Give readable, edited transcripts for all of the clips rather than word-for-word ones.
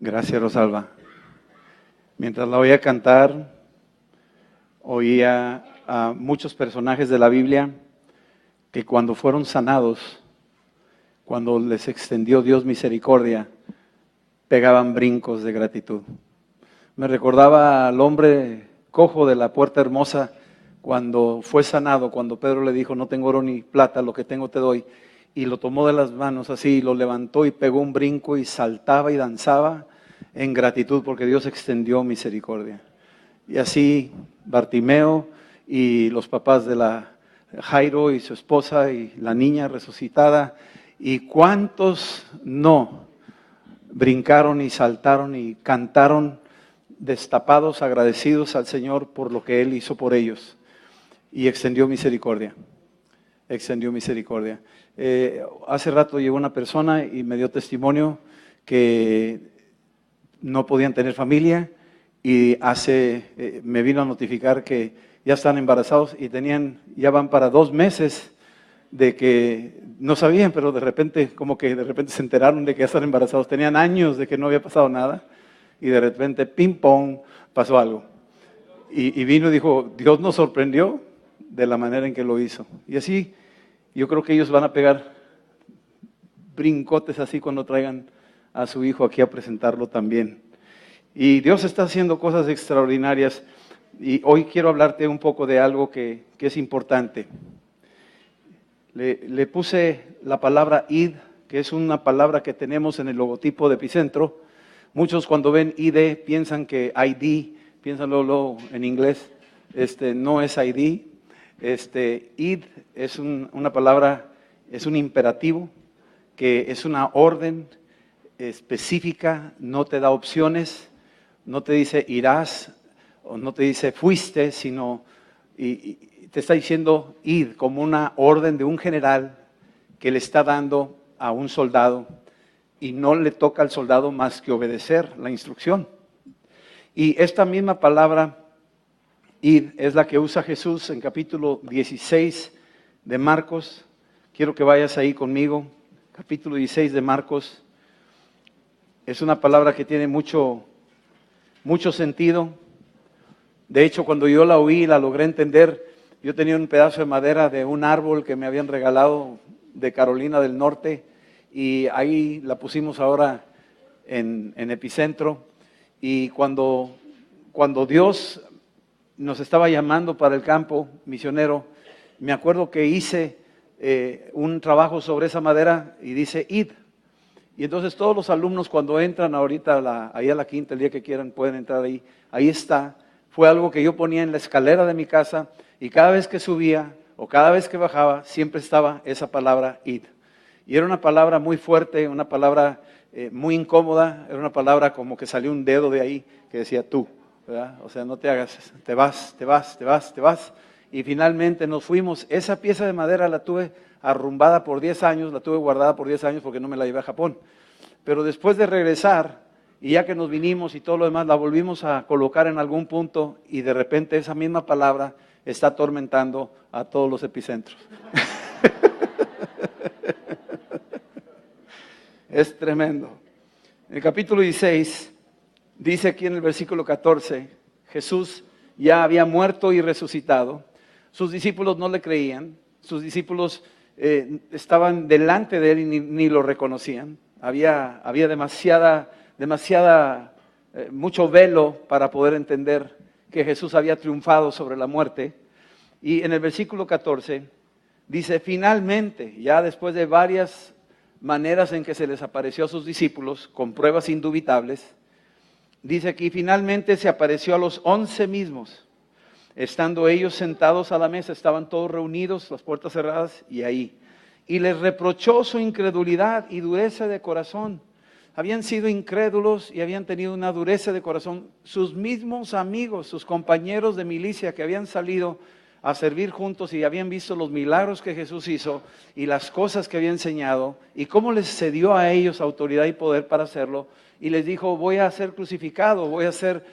Gracias, Rosalba. Mientras la oía cantar, oía a muchos personajes de la Biblia que cuando fueron sanados, cuando les extendió Dios misericordia, pegaban brincos de gratitud. Me recordaba al hombre cojo de la Puerta Hermosa cuando fue sanado, cuando Pedro le dijo, no tengo oro ni plata, lo que tengo te doy. Y lo tomó de las manos así, lo levantó y pegó un brinco y saltaba y danzaba en gratitud porque Dios extendió misericordia. Y así Bartimeo y los papás de Jairo y su esposa y la niña resucitada, y cuántos no brincaron y saltaron y cantaron destapados, agradecidos al Señor por lo que Él hizo por ellos y extendió misericordia. Extendió misericordia. Hace rato llegó una persona y me dio testimonio que no podían tener familia y me vino a notificar que ya están embarazados y ya van para 2 meses de que no sabían, pero de repente se enteraron de que ya están embarazados. Tenían años de que no había pasado nada y de repente, ping pong, pasó algo. Y vino y dijo, Dios nos sorprendió de la manera en que lo hizo. Y así, yo creo que ellos van a pegar brincotes así cuando traigan a su hijo aquí a presentarlo también. Y Dios está haciendo cosas extraordinarias. Y hoy quiero hablarte un poco de algo que es importante. Le puse la palabra id, que es una palabra que tenemos en el logotipo de Epicentro. Muchos cuando ven ID piensan que ID, piénsalo en inglés, no es ID. Id es una palabra, es un imperativo, que es una orden específica, no te da opciones, no te dice irás, o no te dice fuiste, sino y te está diciendo id, como una orden de un general que le está dando a un soldado y no le toca al soldado más que obedecer la instrucción. Y esta misma palabra id es la que usa Jesús en capítulo 16 de Marcos. Quiero que vayas ahí conmigo, capítulo 16 de Marcos. Es una palabra que tiene mucho sentido. De hecho, cuando yo la oí y la logré entender, yo tenía un pedazo de madera de un árbol que me habían regalado de Carolina del Norte y ahí la pusimos ahora en Epicentro. Y cuando Dios nos estaba llamando para el campo misionero, me acuerdo que hice un trabajo sobre esa madera y dice id. Y entonces todos los alumnos cuando entran ahorita ahí a la quinta, el día que quieran pueden entrar ahí, ahí está. Fue algo que yo ponía en la escalera de mi casa y cada vez que subía o cada vez que bajaba siempre estaba esa palabra id. Y era una palabra muy fuerte, una palabra muy incómoda, era una palabra como que salió un dedo de ahí que decía tú, ¿verdad? O sea, no te hagas, te vas. Y finalmente nos fuimos. Esa pieza de madera la tuve arrumbada por 10 años, la tuve guardada por 10 años porque no me la llevé a Japón. Pero después de regresar, y ya que nos vinimos y todo lo demás, la volvimos a colocar en algún punto y de repente esa misma palabra está atormentando a todos los epicentros. Es tremendo. En el capítulo 16, dice aquí en el versículo 14, Jesús ya había muerto y resucitado. Sus discípulos no le creían, sus discípulos estaban delante de él y ni lo reconocían. Había mucho velo para poder entender que Jesús había triunfado sobre la muerte. Y en el versículo 14 dice, finalmente, ya después de varias maneras en que se les apareció a sus discípulos, con pruebas indubitables, dice aquí, finalmente se apareció a los 11 mismos, estando ellos sentados a la mesa, estaban todos reunidos, las puertas cerradas y ahí. Y les reprochó su incredulidad y dureza de corazón. Habían sido incrédulos y habían tenido una dureza de corazón. Sus mismos amigos, sus compañeros de milicia que habían salido a servir juntos y habían visto los milagros que Jesús hizo y las cosas que había enseñado y cómo les cedió a ellos autoridad y poder para hacerlo. Y les dijo, voy a ser crucificado, voy a ser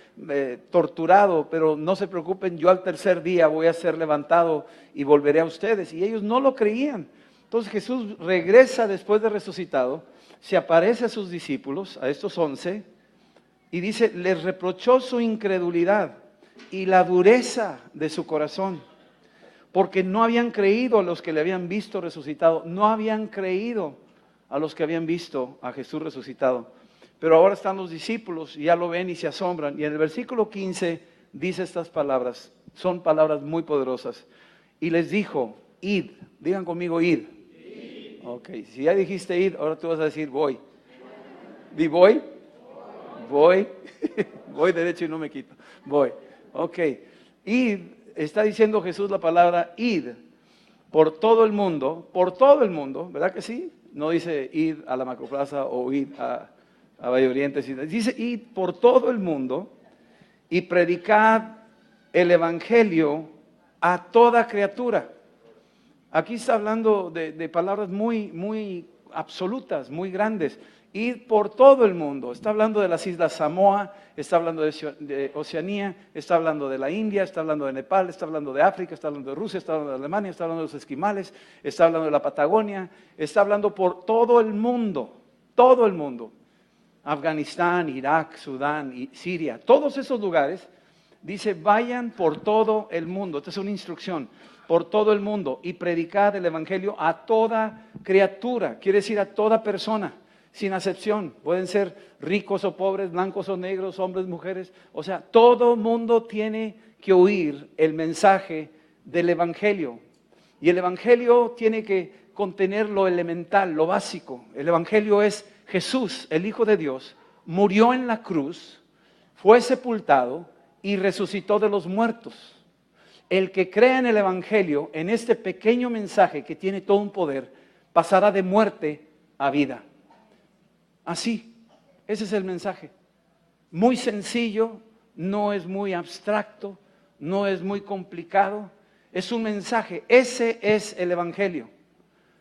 torturado, pero no se preocupen, yo al tercer día voy a ser levantado y volveré a ustedes. Y ellos no lo creían. Entonces Jesús regresa después de resucitado, se aparece a sus discípulos, a estos 11, Y dice, les reprochó su incredulidad y la dureza de su corazón, porque no habían creído a los que le habían visto resucitado, no habían creído a los que habían visto a Jesús resucitado. Pero ahora están los discípulos y ya lo ven y se asombran. Y en el versículo 15 dice estas palabras, son palabras muy poderosas. Y les dijo, id, digan conmigo, id. Ok, si ya dijiste id, ahora tú vas a decir voy. ¿Di voy? Voy. Voy derecho y no me quito. Voy. Ok. Id, está diciendo Jesús la palabra id por todo el mundo, ¿verdad que sí? No dice id a la Macroplaza o id a Valle Oriente, dice id por todo el mundo y predicad el evangelio a toda criatura. Aquí está hablando de palabras muy absolutas, muy grandes. Ir por todo el mundo. Está hablando de las islas Samoa, está hablando de Oceanía, está hablando de la India, está hablando de Nepal, está hablando de África, está hablando de Rusia, está hablando de Alemania, está hablando de los esquimales, está hablando de la Patagonia, está hablando por todo el mundo, todo el mundo. Afganistán, Irak, Sudán, y Siria, todos esos lugares, dice, vayan por todo el mundo. Esta es una instrucción, por todo el mundo, y predicad el evangelio a toda criatura, quiere decir a toda persona, sin acepción. Pueden ser ricos o pobres, blancos o negros, hombres, mujeres, o sea, todo mundo tiene que oír el mensaje del evangelio. Y el evangelio tiene que contener lo elemental, lo básico. El evangelio es Jesús, el Hijo de Dios, murió en la cruz, fue sepultado y resucitó de los muertos. El que crea en el evangelio, en este pequeño mensaje que tiene todo un poder, pasará de muerte a vida. Así, ese es el mensaje. Muy sencillo, no es muy abstracto, no es muy complicado. Es un mensaje, ese es el evangelio.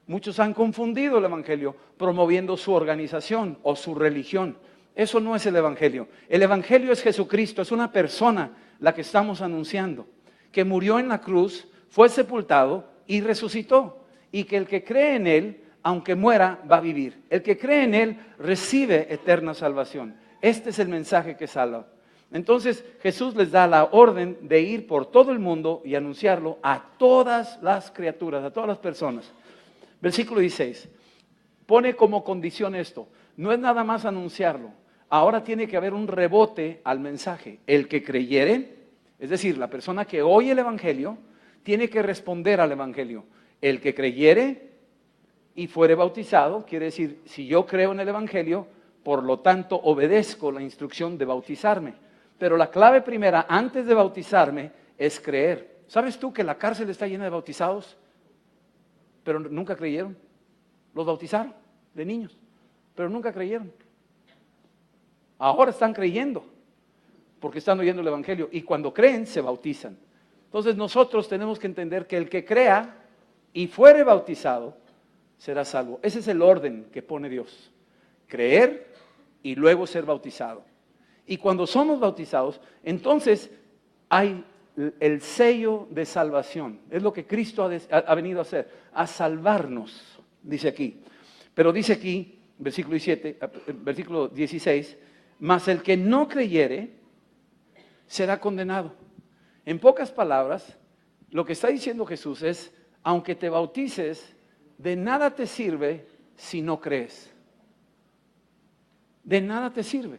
Muchos han confundido el evangelio promoviendo su organización o su religión. Eso no es el evangelio. El evangelio es Jesucristo, es una persona la que estamos anunciando, que murió en la cruz, fue sepultado y resucitó. Y que el que cree en Él, aunque muera, va a vivir. El que cree en Él recibe eterna salvación. Este es el mensaje que salva. Entonces Jesús les da la orden de ir por todo el mundo y anunciarlo a todas las criaturas, a todas las personas. Versículo 16, pone como condición esto, no es nada más anunciarlo, ahora tiene que haber un rebote al mensaje. El que creyere, es decir, la persona que oye el evangelio, tiene que responder al evangelio. El que creyere y fuere bautizado, quiere decir, si yo creo en el evangelio, por lo tanto obedezco la instrucción de bautizarme. Pero la clave primera, antes de bautizarme, es creer. ¿Sabes tú que la cárcel está llena de bautizados? Pero nunca creyeron. Los bautizaron de niños, pero nunca creyeron. Ahora están creyendo, porque están oyendo el evangelio, y cuando creen, se bautizan. Entonces nosotros tenemos que entender que el que crea y fuere bautizado, será salvo. Ese es el orden que pone Dios. Creer y luego ser bautizado. Y cuando somos bautizados, entonces hay el sello de salvación. Es lo que Cristo ha venido a hacer, a salvarnos, dice aquí. Pero dice aquí, versículo 16, mas el que no creyere será condenado. En pocas palabras, lo que está diciendo Jesús es, aunque te bautices, de nada te sirve si no crees. De nada te sirve.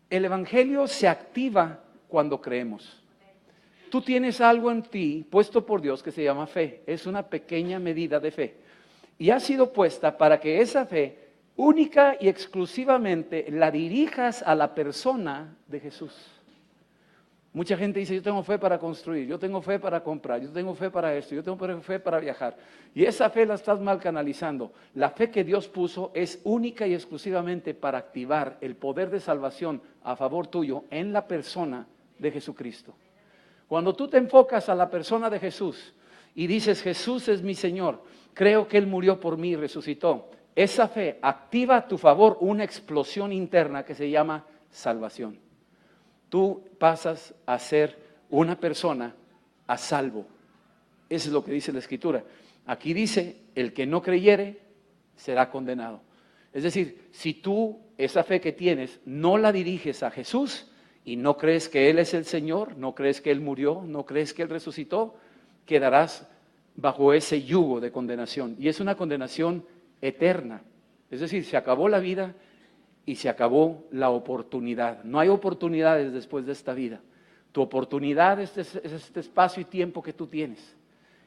El evangelio se activa cuando creemos. Tú tienes algo en ti puesto por Dios que se llama fe. Es una pequeña medida de fe. Y ha sido puesta para que esa fe única y exclusivamente la dirijas a la persona de Jesús. Mucha gente dice, yo tengo fe para construir, yo tengo fe para comprar, yo tengo fe para esto, yo tengo fe para viajar. Y esa fe la estás mal canalizando. La fe que Dios puso es única y exclusivamente para activar el poder de salvación a favor tuyo en la persona de Jesucristo. Cuando tú te enfocas a la persona de Jesús y dices, Jesús es mi Señor, creo que Él murió por mí y resucitó, esa fe activa a tu favor una explosión interna que se llama salvación. Tú pasas a ser una persona a salvo. Eso es lo que dice la Escritura. Aquí dice, el que no creyere será condenado. Es decir, si tú esa fe que tienes no la diriges a Jesús y no crees que Él es el Señor, no crees que Él murió, no crees que Él resucitó, quedarás bajo ese yugo de condenación. Y es una condenación eterna. Es decir, se acabó la vida y se acabó la oportunidad. No hay oportunidades después de esta vida. Tu oportunidad es este espacio y tiempo que tú tienes.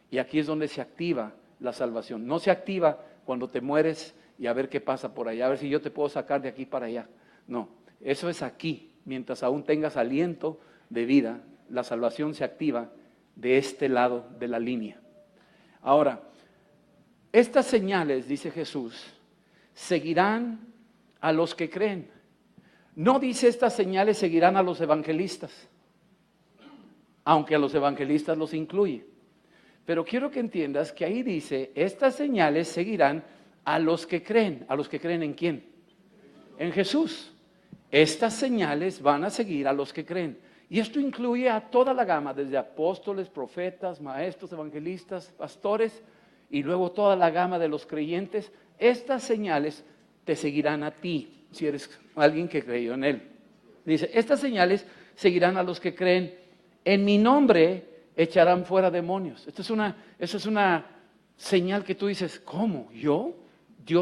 Y aquí es donde se activa la salvación. No se activa cuando te mueres y a ver qué pasa por allá, a ver si yo te puedo sacar de aquí para allá. No, eso es aquí. Mientras aún tengas aliento de vida, la salvación se activa de este lado de la línea. Ahora, estas señales, dice Jesús, seguirán a los que creen. No dice estas señales seguirán a los evangelistas, aunque a los evangelistas los incluye. Pero quiero que entiendas que ahí dice, estas señales seguirán a los que creen. ¿A los que creen en quién? En Jesús. Estas señales van a seguir a los que creen. Y esto incluye a toda la gama, desde apóstoles, profetas, maestros, evangelistas, pastores, y luego toda la gama de los creyentes. Estas señales te seguirán a ti, si eres alguien que creyó en Él. Dice, estas señales seguirán a los que creen. En mi nombre echarán fuera demonios. Esto es una señal que tú dices, ¿cómo? ¿Yo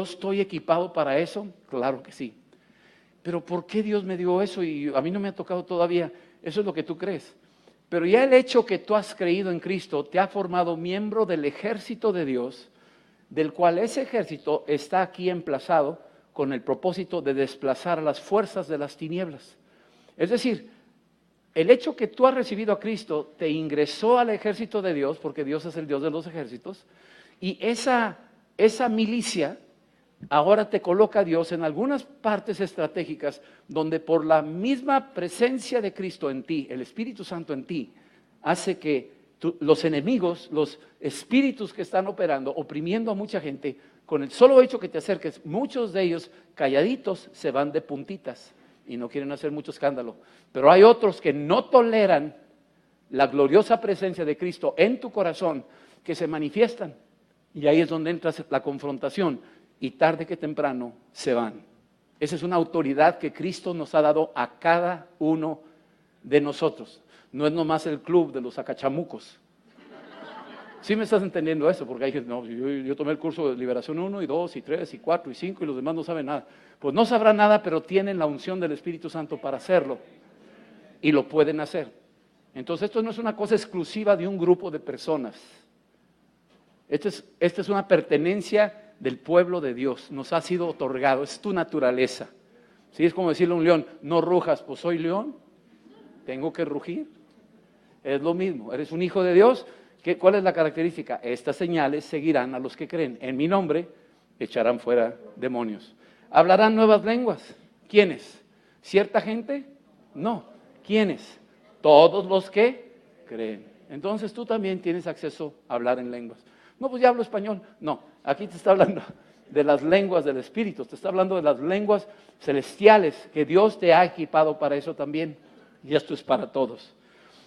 estoy equipado para eso? Claro que sí. Pero ¿por qué Dios me dio eso? Y a mí no me ha tocado todavía. Eso es lo que tú crees. Pero ya el hecho que tú has creído en Cristo te ha formado miembro del ejército de Dios, del cual ese ejército está aquí emplazado con el propósito de desplazar a las fuerzas de las tinieblas. Es decir, el hecho que tú has recibido a Cristo te ingresó al ejército de Dios, porque Dios es el Dios de los ejércitos, y esa milicia ahora te coloca a Dios en algunas partes estratégicas donde por la misma presencia de Cristo en ti, el Espíritu Santo en ti, hace que los enemigos, los espíritus que están operando, oprimiendo a mucha gente, con el solo hecho que te acerques, muchos de ellos calladitos se van de puntitas y no quieren hacer mucho escándalo. Pero hay otros que no toleran la gloriosa presencia de Cristo en tu corazón, que se manifiestan. Y ahí es donde entra la confrontación. Y tarde que temprano se van. Esa es una autoridad que Cristo nos ha dado a cada uno de nosotros. No es nomás el club de los acachamucos. ¿Sí me estás entendiendo eso? Porque hay gente, no, yo tomé el curso de liberación 1 y 2 y 3 y 4 y 5 y los demás no saben nada. Pues no sabrán nada, pero tienen la unción del Espíritu Santo para hacerlo. Y lo pueden hacer. Entonces esto no es una cosa exclusiva de un grupo de personas. Esta es una pertenencia del pueblo de Dios, nos ha sido otorgado, es tu naturaleza. ¿Sí? Es como decirle a un león, no rujas, pues soy león, tengo que rugir. Es lo mismo, eres un hijo de Dios. ¿Cuál es la característica? Estas señales seguirán a los que creen. En mi nombre echarán fuera demonios. ¿Hablarán nuevas lenguas? ¿Quiénes? ¿Cierta gente? No. ¿Quiénes? Todos los que creen. Entonces tú también tienes acceso a hablar en lenguas. No, pues ya hablo español. No, aquí te está hablando de las lenguas del Espíritu, te está hablando de las lenguas celestiales, que Dios te ha equipado para eso también. Y esto es para todos.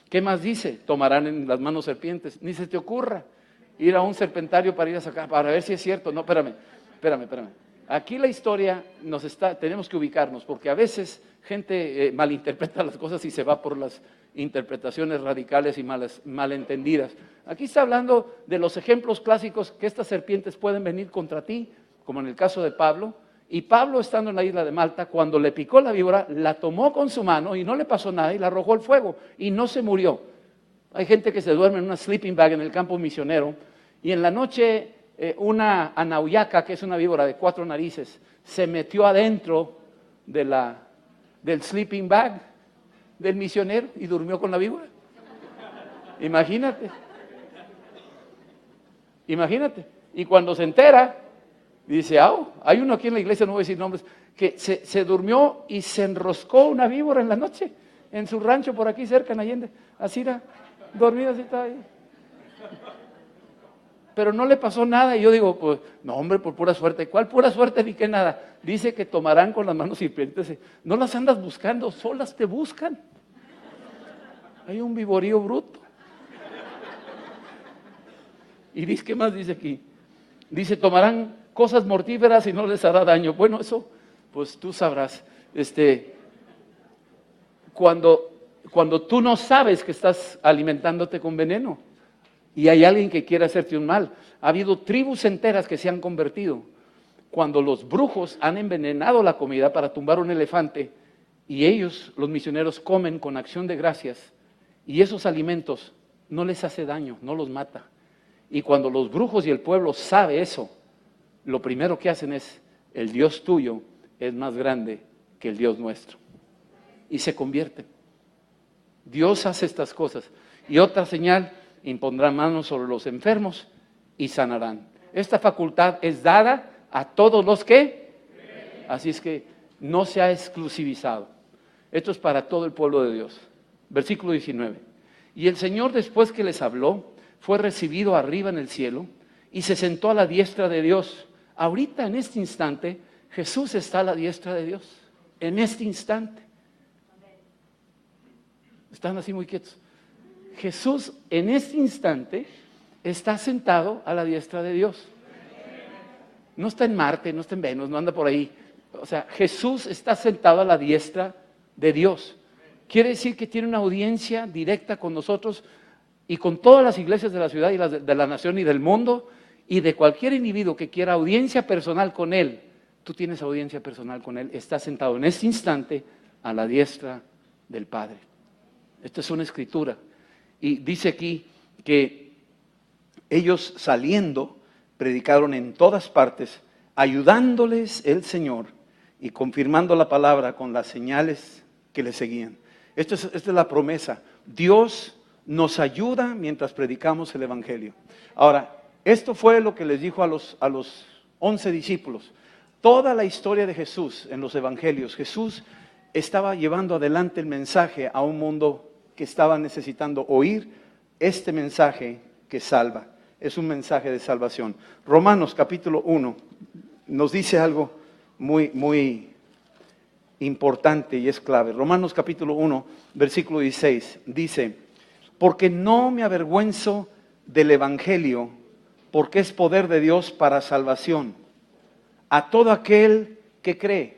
¿Qué más dice? Tomarán en las manos serpientes. Ni se te ocurra ir a un serpentario para ir a sacar, para ver si es cierto. No, espérame. Aquí la historia tenemos que ubicarnos, porque a veces gente malinterpreta las cosas y se va por las interpretaciones radicales y malentendidas. Aquí está hablando de los ejemplos clásicos que estas serpientes pueden venir contra ti, como en el caso de Pablo. Y Pablo, estando en la isla de Malta, cuando le picó la víbora, la tomó con su mano y no le pasó nada y la arrojó al fuego y no se murió. Hay gente que se duerme en una sleeping bag en el campo misionero y en la noche una anauyaca, que es una víbora de 4 narices, se metió adentro del sleeping bag del misionero y durmió con la víbora. Imagínate. Y cuando se entera, dice, hay uno aquí en la iglesia, no voy a decir nombres, que se durmió y se enroscó una víbora en la noche, en su rancho por aquí cerca en Allende. Así era, dormida, así estaba ahí. Pero no le pasó nada, y yo digo, pues, no hombre, por pura suerte. ¿Cuál pura suerte ni qué nada? Dice que tomarán con las manos serpientes. No las andas buscando, solas te buscan. Hay un vivorío bruto. Y dice, ¿qué más dice aquí? Dice, tomarán cosas mortíferas y no les hará daño. Bueno, eso, pues tú sabrás. Cuando tú no sabes que estás alimentándote con veneno y hay alguien que quiere hacerte un mal. Ha habido tribus enteras que se han convertido cuando los brujos han envenenado la comida para tumbar un elefante y ellos, los misioneros, comen con acción de gracias y esos alimentos no les hace daño, no los mata. Y cuando los brujos y el pueblo sabe eso, lo primero que hacen es, el Dios tuyo es más grande que el Dios nuestro. Y se convierten. Dios hace estas cosas. Y otra señal, impondrán manos sobre los enfermos y sanarán. Esta facultad es dada a todos los que, así es que no se ha exclusivizado. Esto es para todo el pueblo de Dios. Versículo 19. Y el Señor, después que les habló, fue recibido arriba en el cielo y se sentó a la diestra de Dios. Ahorita, en este instante, Jesús está a la diestra de Dios. En este instante. Están así muy quietos. Jesús en este instante está sentado a la diestra de Dios. No está en Marte, no está en Venus, no anda por ahí. O sea, Jesús está sentado a la diestra de Dios. Quiere decir que tiene una audiencia directa con nosotros y con todas las iglesias de la ciudad y de la nación y del mundo y de cualquier individuo que quiera audiencia personal con Él. Tú tienes audiencia personal con Él. Está sentado en este instante a la diestra del Padre. Esto es una escritura. Y dice aquí que ellos saliendo predicaron en todas partes, ayudándoles el Señor y confirmando la palabra con las señales que le seguían. Esta es la promesa. Dios nos ayuda mientras predicamos el Evangelio. Ahora, esto fue lo que les dijo a los 11 discípulos. Toda la historia de Jesús en los Evangelios, Jesús estaba llevando adelante el mensaje a un mundo que estaba necesitando oír este mensaje que salva. Es un mensaje de salvación. Romanos capítulo 1 nos dice algo muy, muy importante y es clave. Romanos capítulo 1, versículo 16, dice, porque no me avergüenzo del Evangelio, porque es poder de Dios para salvación a todo aquel que cree,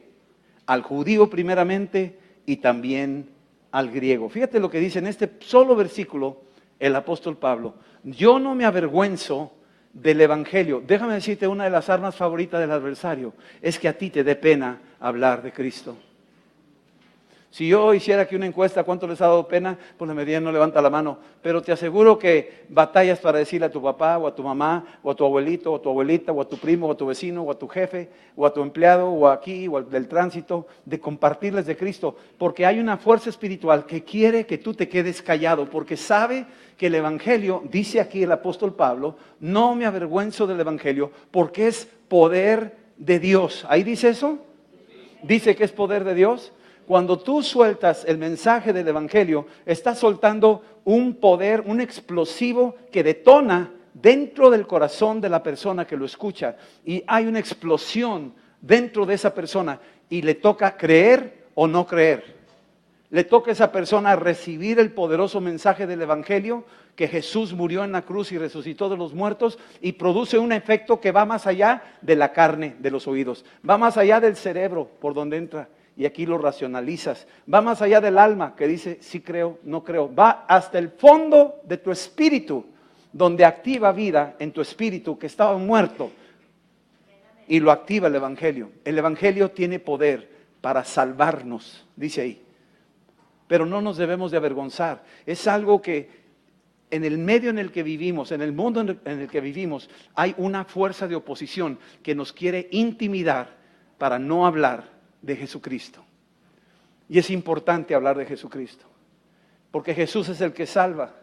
al judío primeramente y también al griego. Fíjate lo que dice en este solo versículo el apóstol Pablo. Yo no me avergüenzo del Evangelio. Déjame decirte, una de las armas favoritas del adversario es que a ti te dé pena hablar de Cristo. Si yo hiciera aquí una encuesta, ¿cuánto les ha dado pena? Pues la mayoría no levanta la mano. Pero te aseguro que batallas para decirle a tu papá, o a tu mamá, o a tu abuelito, o a tu abuelita, o a tu primo, o a tu vecino, o a tu jefe, o a tu empleado, o aquí, o al del tránsito, de compartirles de Cristo. Porque hay una fuerza espiritual que quiere que tú te quedes callado, porque sabe que el Evangelio, dice aquí el apóstol Pablo, no me avergüenzo del Evangelio, porque es poder de Dios. ¿Ahí dice eso? Dice que es poder de Dios. Cuando tú sueltas el mensaje del Evangelio, estás soltando un poder, un explosivo que detona dentro del corazón de la persona que lo escucha. Y hay una explosión dentro de esa persona y le toca creer o no creer. Le toca a esa persona recibir el poderoso mensaje del Evangelio, que Jesús murió en la cruz y resucitó de los muertos, y produce un efecto que va más allá de la carne, de los oídos, va más allá del cerebro por donde entra. Y aquí lo racionalizas. Va más allá del alma que dice sí creo, no creo. Va hasta el fondo de tu espíritu, donde activa vida en tu espíritu que estaba muerto. Y lo activa el Evangelio. El Evangelio tiene poder para salvarnos, dice ahí. Pero no nos debemos de avergonzar. Es algo que en el medio en el que vivimos, en el mundo en el que vivimos, hay una fuerza de oposición que nos quiere intimidar para no hablar de Jesucristo. Y es importante hablar de Jesucristo, porque Jesús es el que salva.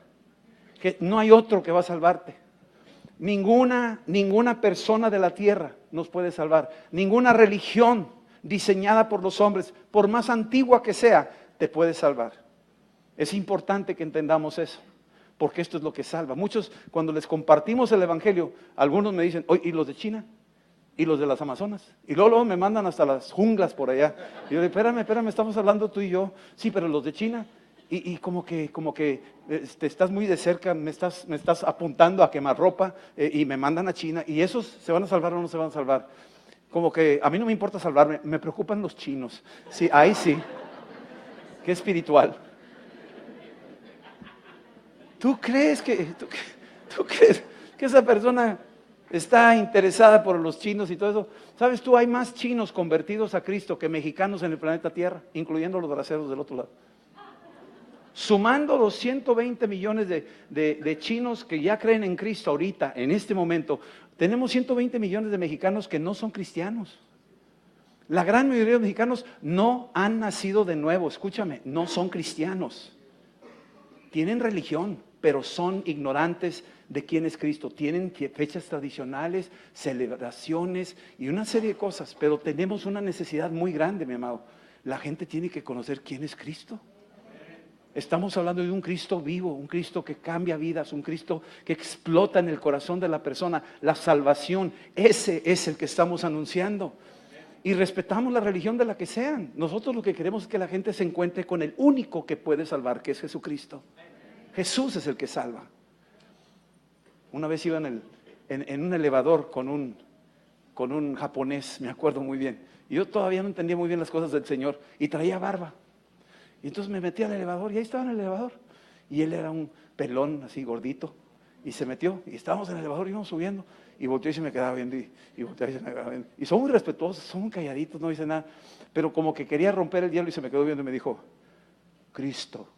Que no hay otro que va a salvarte. Ninguna persona de la tierra nos puede salvar. Ninguna religión diseñada por los hombres, por más antigua que sea, te puede salvar. Es importante que entendamos eso, porque esto es lo que salva. Muchos, cuando les compartimos el Evangelio, algunos me dicen, oye, ¿y los de China? ¿Y los de las Amazonas? Y luego me mandan hasta las junglas por allá. Y yo digo, espérame, estamos hablando tú y yo. Sí, pero los de China. y como que estás muy de cerca, me estás apuntando a quemar ropa y me mandan a China y esos se van a salvar o no se van a salvar. Como que a mí no me importa salvarme, me preocupan los chinos. Sí, ahí sí. Qué espiritual. ¿Tú crees que esa persona está interesada por los chinos y todo eso? ¿Sabes tú? Hay más chinos convertidos a Cristo que mexicanos en el planeta Tierra, incluyendo los braceros del otro lado. Sumando los 120 millones de chinos que ya creen en Cristo ahorita, en este momento, tenemos 120 millones de mexicanos que no son cristianos. La gran mayoría de los mexicanos no han nacido de nuevo, escúchame, no son cristianos. Tienen religión, pero son ignorantes de quién es Cristo. Tienen fechas tradicionales, celebraciones y una serie de cosas, pero tenemos una necesidad muy grande, mi amado. La gente tiene que conocer quién es Cristo. Estamos hablando de un Cristo vivo, un Cristo que cambia vidas, un Cristo que explota en el corazón de la persona. La salvación, ese es el que estamos anunciando. Y respetamos la religión de la que sean. Nosotros lo que queremos es que la gente se encuentre con el único que puede salvar, que es Jesucristo. Jesús es el que salva. Una vez iba en un elevador con un japonés, me acuerdo muy bien. Y yo todavía no entendía muy bien las cosas del Señor y traía barba. Y entonces me metí al elevador y ahí estaba en el elevador. Y él era un pelón así gordito. Y se metió y estábamos en el elevador, íbamos subiendo. Y volteó y se me quedaba viendo y volteó y se me quedaba viendo. Y son muy respetuosos, son muy calladitos, no dicen nada. Pero como que quería romper el hielo y se me quedó viendo y me dijo, Cristo.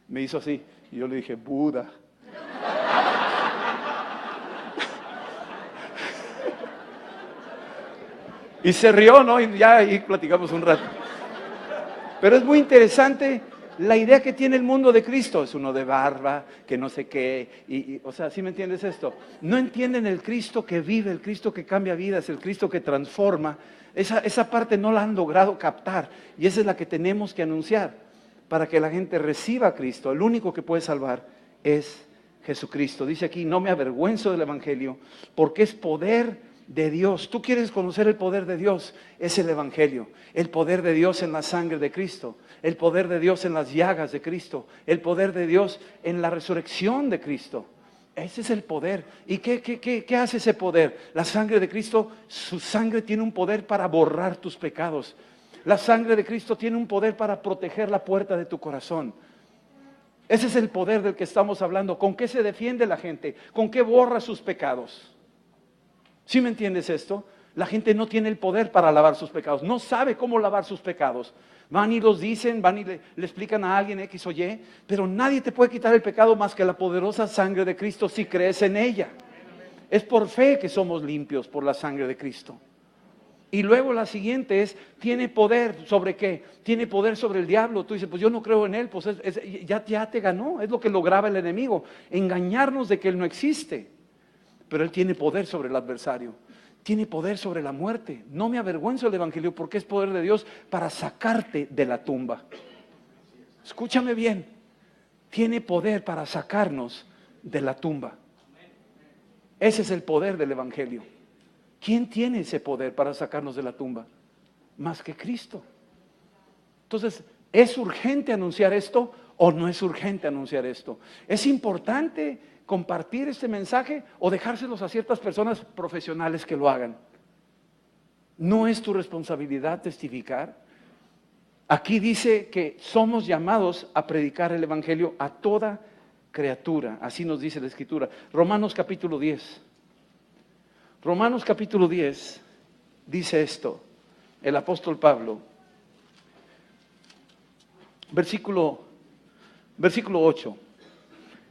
Me hizo así y yo le dije, Buda. Y se rió, ¿no? Y ya ahí platicamos un rato. Pero es muy interesante la idea que tiene el mundo de Cristo. Es uno de barba, que no sé qué. O sea, ¿sí me entiendes esto? No entienden el Cristo que vive, el Cristo que cambia vidas, el Cristo que transforma. Esa parte no la han logrado captar. Y esa es la que tenemos que anunciar para que la gente reciba a Cristo. El único que puede salvar es Jesucristo. Dice aquí, no me avergüenzo del Evangelio porque es poder de Dios. Tú quieres conocer el poder de Dios, es el Evangelio. El poder de Dios en la sangre de Cristo, el poder de Dios en las llagas de Cristo, el poder de Dios en la resurrección de Cristo. Ese es el poder. ¿Y qué hace ese poder? La sangre de Cristo, su sangre tiene un poder para borrar tus pecados. La sangre de Cristo tiene un poder para proteger la puerta de tu corazón. Ese es el poder del que estamos hablando. ¿Con qué se defiende la gente? ¿Con qué borra sus pecados? ¿Sí me entiendes esto? La gente no tiene el poder para lavar sus pecados, no sabe cómo lavar sus pecados. Van y los dicen, van y le explican a alguien X o Y, pero nadie te puede quitar el pecado más que la poderosa sangre de Cristo si crees en ella. Es por fe que somos limpios por la sangre de Cristo. Y luego la siguiente es, ¿tiene poder sobre qué? Tiene poder sobre el diablo. Tú dices, pues yo no creo en él, pues ya te ganó, es lo que lograba el enemigo, engañarnos de que él no existe. Pero él tiene poder sobre el adversario, tiene poder sobre la muerte. No me avergüenzo del Evangelio porque es poder de Dios para sacarte de la tumba. Escúchame bien, tiene poder para sacarnos de la tumba. Ese es el poder del Evangelio. ¿Quién tiene ese poder para sacarnos de la tumba? Más que Cristo. Entonces, ¿es urgente anunciar esto o no es urgente anunciar esto? ¿Es importante compartir este mensaje o dejárselos a ciertas personas profesionales que lo hagan? ¿No es tu responsabilidad testificar? Aquí dice que somos llamados a predicar el Evangelio a toda criatura. Así nos dice la Escritura. Romanos capítulo 10. Romanos capítulo 10 dice esto, el apóstol Pablo. Versículo 8.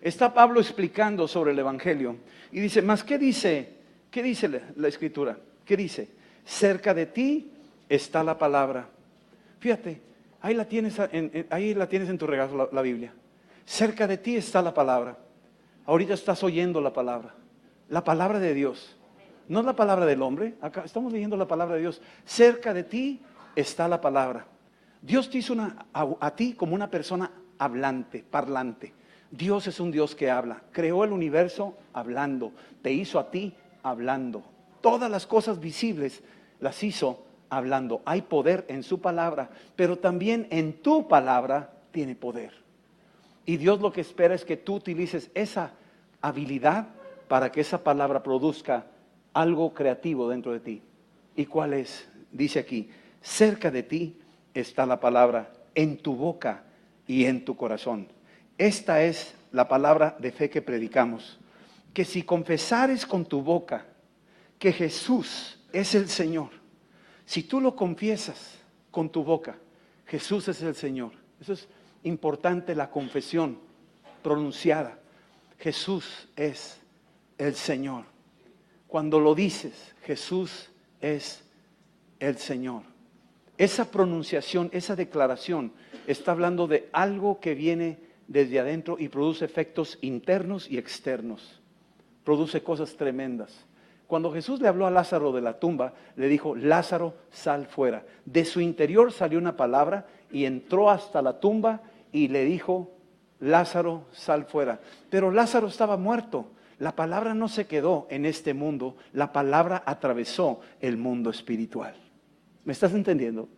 Está Pablo explicando sobre el Evangelio y dice, ¿mas qué dice la Escritura? ¿Qué dice? Cerca de ti está la palabra. Fíjate, ahí la tienes en tu regazo la Biblia. Cerca de ti está la palabra. Ahorita estás oyendo la palabra de Dios. No es la palabra del hombre, acá estamos leyendo la palabra de Dios. Cerca de ti está la palabra. Dios te hizo a ti como una persona hablante, parlante. Dios es un Dios que habla. Creó el universo hablando. Te hizo a ti hablando. Todas las cosas visibles las hizo hablando. Hay poder en su palabra, pero también en tu palabra tiene poder. Y Dios lo que espera es que tú utilices esa habilidad para que esa palabra produzca algo creativo dentro de ti. ¿Y cuál es? Dice aquí, cerca de ti está la palabra, en tu boca y en tu corazón. Esta es la palabra de fe que predicamos. Que si confesares con tu boca que Jesús es el Señor, si tú lo confiesas con tu boca, Jesús es el Señor. Eso es importante, la confesión pronunciada. Jesús es el Señor. Cuando lo dices, Jesús es el Señor. Esa pronunciación, esa declaración, está hablando de algo que viene desde adentro y produce efectos internos y externos. Produce cosas tremendas. Cuando Jesús le habló a Lázaro de la tumba, le dijo, Lázaro, sal fuera. De su interior salió una palabra y entró hasta la tumba y le dijo, Lázaro, sal fuera. Pero Lázaro estaba muerto. La palabra no se quedó en este mundo, la palabra atravesó el mundo espiritual. ¿Me estás entendiendo?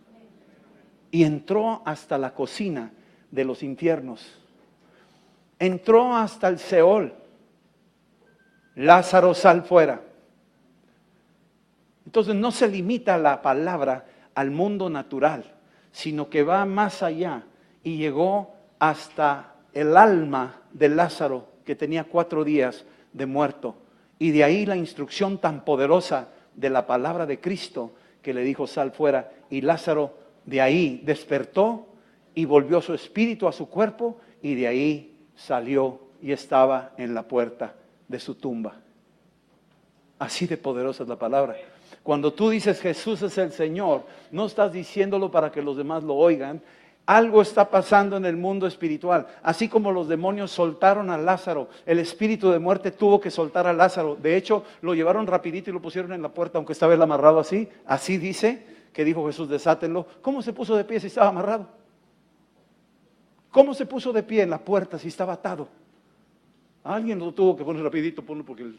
Y entró hasta la cocina de los infiernos. Entró hasta el Seol. Lázaro, sal fuera. Entonces no se limita la palabra al mundo natural, sino que va más allá y llegó hasta el alma de Lázaro, que tenía 4 días de muerto. Y de ahí la instrucción tan poderosa de la palabra de Cristo que le dijo sal fuera. Y Lázaro de ahí despertó y volvió su espíritu a su cuerpo y de ahí salió y estaba en la puerta de su tumba. Así de poderosa es la palabra. Cuando tú dices Jesús es el Señor, no estás diciéndolo para que los demás lo oigan. Algo está pasando en el mundo espiritual. Así como los demonios soltaron a Lázaro, el espíritu de muerte tuvo que soltar a Lázaro. De hecho, lo llevaron rapidito y lo pusieron en la puerta, aunque estaba él amarrado así. Así dice que dijo Jesús, desátenlo. ¿Cómo se puso de pie si estaba amarrado? ¿Cómo se puso de pie en la puerta si estaba atado? Alguien lo tuvo que poner rapidito, ponlo porque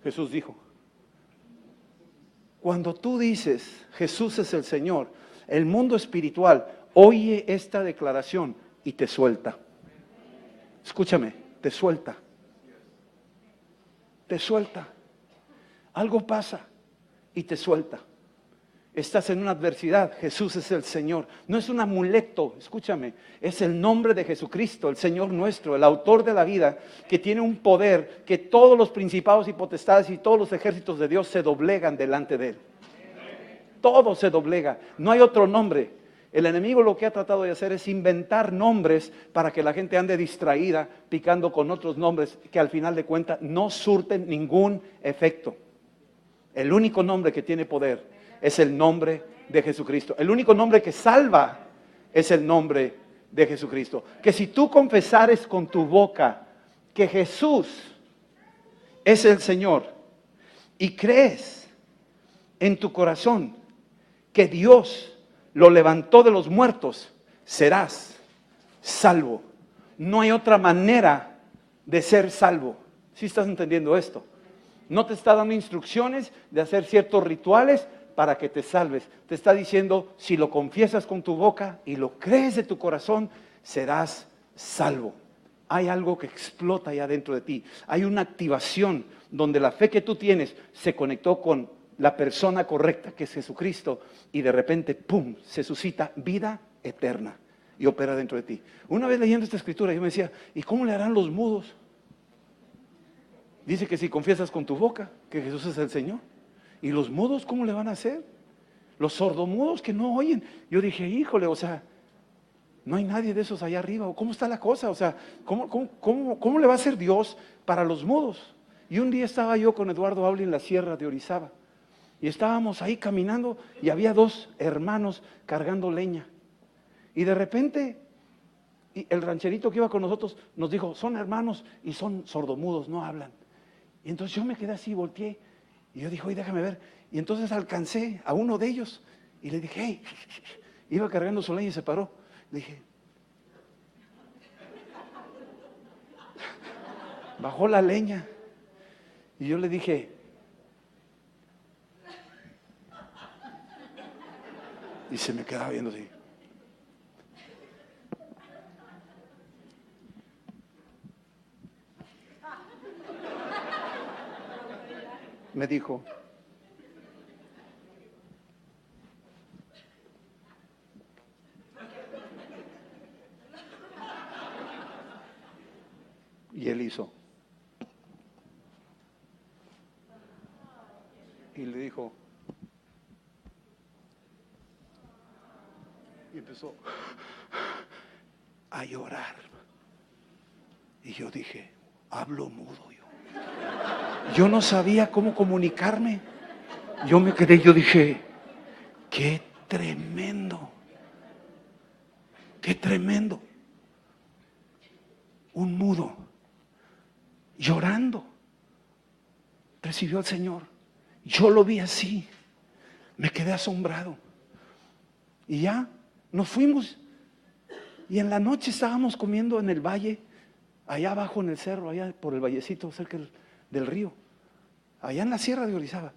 Jesús dijo. Cuando tú dices Jesús es el Señor, el mundo espiritual oye esta declaración y te suelta. Escúchame, te suelta. Te suelta. Algo pasa y te suelta. Estás en una adversidad, Jesús es el Señor. No es un amuleto, escúchame, es el nombre de Jesucristo, el Señor nuestro, el autor de la vida, que tiene un poder que todos los principados y potestades y todos los ejércitos de Dios se doblegan delante de Él. Todo se doblega, no hay otro nombre. El enemigo lo que ha tratado de hacer es inventar nombres para que la gente ande distraída, picando con otros nombres que al final de cuentas no surten ningún efecto. El único nombre que tiene poder es el nombre de Jesucristo. El único nombre que salva es el nombre de Jesucristo. Que si tú confesares con tu boca que Jesús es el Señor y crees en tu corazón que Dios lo levantó de los muertos, serás salvo. No hay otra manera de ser salvo. ¿Sí estás entendiendo esto? No te está dando instrucciones de hacer ciertos rituales para que te salves. Te está diciendo, si lo confiesas con tu boca y lo crees de tu corazón, serás salvo. Hay algo que explota allá dentro de ti. Hay una activación donde la fe que tú tienes se conectó con la persona correcta, que es Jesucristo, y de repente, ¡pum!, se suscita vida eterna y opera dentro de ti. Una vez leyendo esta escritura, yo me decía, ¿y cómo le harán los mudos? Dice que si confiesas con tu boca que Jesús es el Señor. ¿Y los mudos cómo le van a hacer? Los sordomudos que no oyen. Yo dije, híjole, o sea, no hay nadie de esos allá arriba. ¿O cómo está la cosa? O sea, ¿cómo le va a hacer Dios para los mudos? Y un día estaba yo con Eduardo Auli en la sierra de Orizaba. Y estábamos ahí caminando y había 2 hermanos cargando leña. Y de repente, el rancherito que iba con nosotros nos dijo, son hermanos y son sordomudos, no hablan. Y entonces yo me quedé así, volteé. Y yo dije, oye, déjame ver. Y entonces alcancé a uno de ellos y le dije, hey, iba cargando su leña y se paró. Le dije, bajó la leña. Y yo le dije, y se me quedaba viendo así. me dijo, y él hizo, y le dijo, y empezó a llorar. Y yo dije, hablo mudo yo. Yo no sabía cómo comunicarme. Yo me quedé, yo dije, qué tremendo, qué tremendo. Un mudo, llorando, recibió al Señor. Yo lo vi así, me quedé asombrado. Y ya nos fuimos. Y en la noche estábamos comiendo en el valle, allá abajo en el cerro, allá por el vallecito cerca del río, allá en la sierra de Orizaba.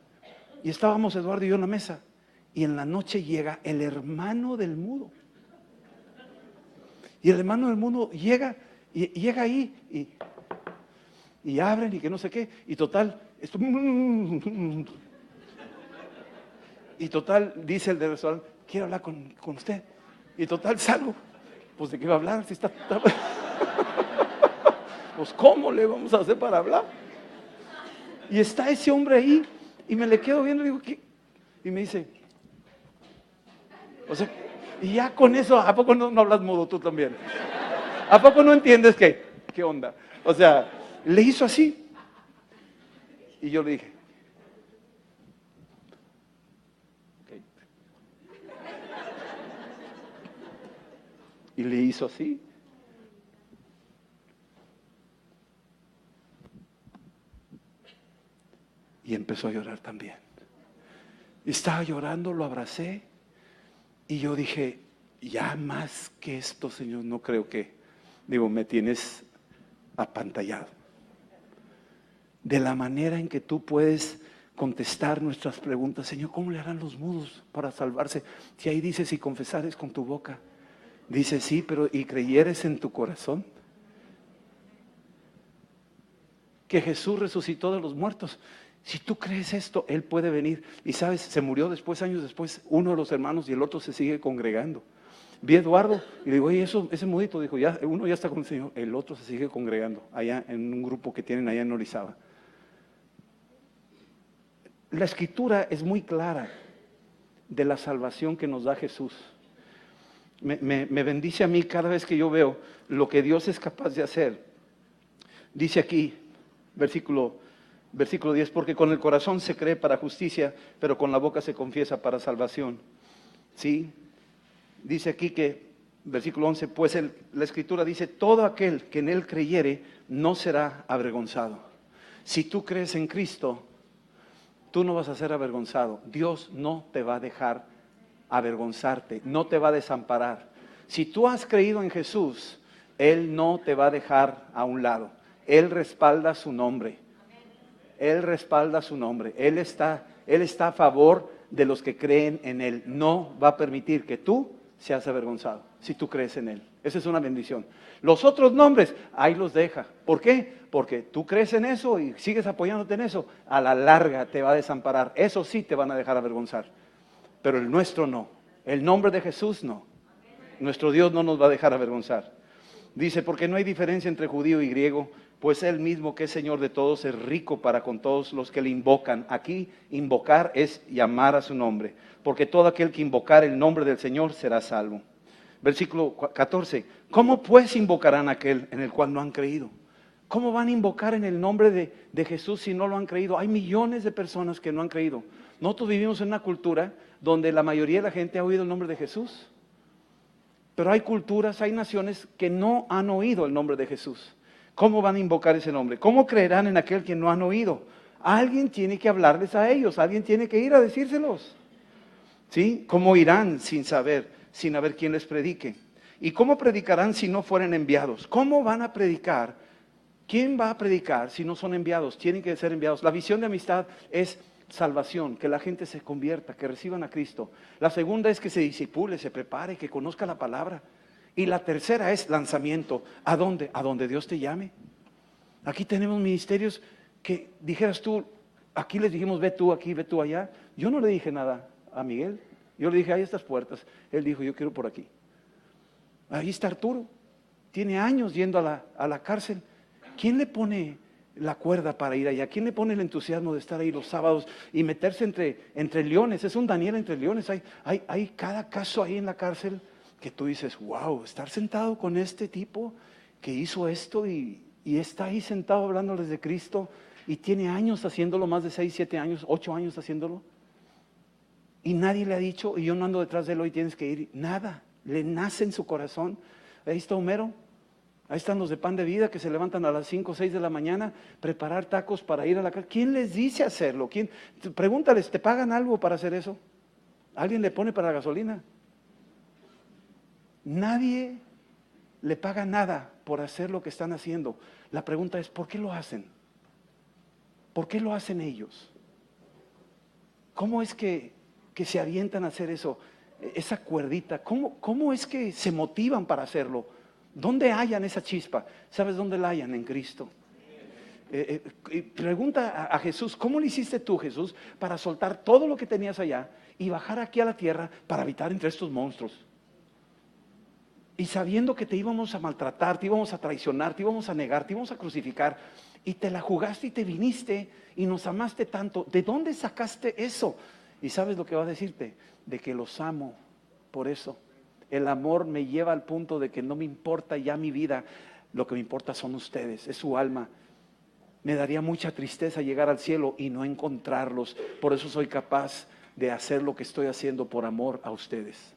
Y estábamos Eduardo y yo en la mesa. Y en la noche llega el hermano del mudo. Y el hermano del mudo llega ahí y abren y que no sé qué. Y total, y total, dice el del restaurante, quiero hablar con usted. Y total salgo. Pues de qué va a hablar, si está... Pues ¿cómo le vamos a hacer para hablar? Y está ese hombre ahí, y me le quedo viendo y digo, ¿qué? Y me dice, o sea, y ya con eso, ¿a poco no hablas mudo tú también? ¿A poco no entiendes qué onda? O sea, le hizo así. Y yo le dije, okay. Y le hizo así. Y empezó a llorar también. Estaba llorando, lo abracé. Y yo dije, ya más que esto, Señor, no creo que... Digo, me tienes apantallado. De la manera en que tú puedes contestar nuestras preguntas. Señor, ¿cómo le harán los mudos para salvarse? Si ahí dice, si confesares con tu boca. Dice, sí, pero ¿y creyeres en tu corazón que Jesús resucitó de los muertos? Si tú crees esto, Él puede venir. Y sabes, se murió después, años después, uno de los hermanos y el otro se sigue congregando. Vi a Eduardo y le digo, oye, ese mudito, dijo, ya, uno ya está con el Señor, el otro se sigue congregando allá en un grupo que tienen allá en Orizaba. La escritura es muy clara de la salvación que nos da Jesús. Me bendice a mí cada vez que yo veo lo que Dios es capaz de hacer. Dice aquí, versículo 10, porque con el corazón se cree para justicia, pero con la boca se confiesa para salvación. ¿Sí? Dice aquí que, versículo 11, pues la escritura dice, todo aquel que en Él creyere no será avergonzado. Si tú crees en Cristo, tú no vas a ser avergonzado. Dios no te va a dejar avergonzarte, no te va a desamparar. Si tú has creído en Jesús, Él no te va a dejar a un lado. Él respalda su nombre. Él respalda su nombre. Él está a favor de los que creen en Él. No va a permitir que tú seas avergonzado si tú crees en Él. Esa es una bendición. Los otros nombres, ahí los deja. ¿Por qué? Porque tú crees en eso y sigues apoyándote en eso. A la larga te va a desamparar. Eso sí te van a dejar avergonzar. Pero el nuestro no. El nombre de Jesús no. Nuestro Dios no nos va a dejar avergonzar. Dice, porque no hay diferencia entre judío y griego, pues Él mismo que es Señor de todos es rico para con todos los que le invocan. Aquí invocar es llamar a su nombre, porque todo aquel que invocar el nombre del Señor será salvo. Versículo 14, ¿cómo pues invocarán a aquel en el cual no han creído? ¿Cómo van a invocar en el nombre de Jesús si no lo han creído? Hay millones de personas que no han creído. Nosotros vivimos en una cultura donde la mayoría de la gente ha oído el nombre de Jesús. Pero hay culturas, hay naciones que no han oído el nombre de Jesús. ¿Cómo van a invocar ese nombre? ¿Cómo creerán en aquel que no han oído? Alguien tiene que hablarles a ellos, alguien tiene que ir a decírselos. ¿Sí? ¿Cómo irán sin saber, sin haber quien les predique? ¿Y cómo predicarán si no fueren enviados? ¿Cómo van a predicar? ¿Quién va a predicar si no son enviados? Tienen que ser enviados. La visión de amistad es salvación, que la gente se convierta, que reciban a Cristo. La segunda es que se disipule, se prepare, que conozca la palabra. Y la tercera es lanzamiento. ¿A dónde? A donde Dios te llame. Aquí tenemos ministerios que, dijeras tú, Aquí les dijimos, ve tú aquí, ve tú allá. Yo no le dije nada a Miguel. Yo le dije, hay estas puertas. Él dijo, yo quiero por aquí. Ahí está Arturo. Tiene años yendo a la cárcel. ¿Quién le pone la cuerda para ir allá? ¿Quién le pone el entusiasmo de estar ahí los sábados y meterse entre leones? Es un Daniel entre leones. Hay cada caso ahí en la cárcel que tú dices, wow, estar sentado con este tipo que hizo esto y está ahí sentado hablándoles de Cristo y tiene años haciéndolo, más de 6, 7 años, 8 años haciéndolo. Y nadie le ha dicho, y yo no ando detrás de él, hoy tienes que ir. Nada, le nace en su corazón. Ahí está Homero, ahí están los de Pan de Vida que se levantan a las 5 o 6 de la mañana, preparar tacos para ir a la casa. ¿Quién les dice hacerlo? Pregúntales, ¿te pagan algo para hacer eso? ¿Alguien le pone para la gasolina? Nadie le paga nada por hacer lo que están haciendo. La pregunta es, ¿por qué lo hacen? ¿Por qué lo hacen ellos? ¿Cómo es que se avientan a hacer eso? Esa cuerdita, ¿cómo es que se motivan para hacerlo? ¿Dónde hallan esa chispa? ¿Sabes dónde la hallan? En Cristo. Pregunta a Jesús, ¿cómo le hiciste tú, Jesús, para soltar todo lo que tenías allá y bajar aquí a la tierra para habitar entre estos monstruos? Y sabiendo que te íbamos a maltratar, te íbamos a traicionar, te íbamos a negar, te íbamos a crucificar, y te la jugaste y te viniste y nos amaste tanto. ¿De dónde sacaste eso? Y ¿sabes lo que va a decirte? De que los amo. Por eso el amor me lleva al punto de que no me importa ya mi vida, lo que me importa son ustedes, es su alma. Me daría mucha tristeza llegar al cielo y no encontrarlos. Por eso soy capaz de hacer lo que estoy haciendo por amor a ustedes.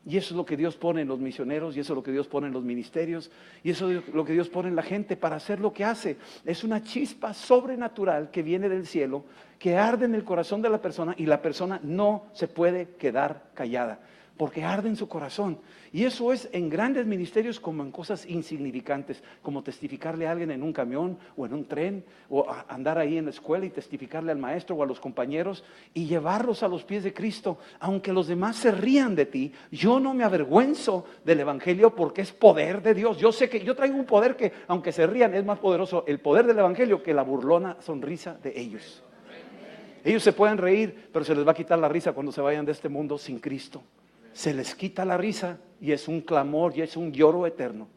Y eso es lo que Dios pone en los misioneros, y eso es lo que Dios pone en los ministerios, y eso es lo que Dios pone en la gente para hacer lo que hace. Es una chispa sobrenatural que viene del cielo, que arde en el corazón de la persona, y la persona no se puede quedar callada, porque arde en su corazón. Y eso es en grandes ministerios como en cosas insignificantes, como testificarle a alguien en un camión o en un tren, o andar ahí en la escuela y testificarle al maestro o a los compañeros y llevarlos a los pies de Cristo. Aunque los demás se rían de ti, yo no me avergüenzo del evangelio porque es poder de Dios. Yo sé que yo traigo un poder que, aunque se rían, es más poderoso el poder del evangelio que la burlona sonrisa de ellos. Ellos se pueden reír, pero se les va a quitar la risa cuando se vayan de este mundo sin Cristo. Se les quita la risa y es un clamor y es un lloro eterno.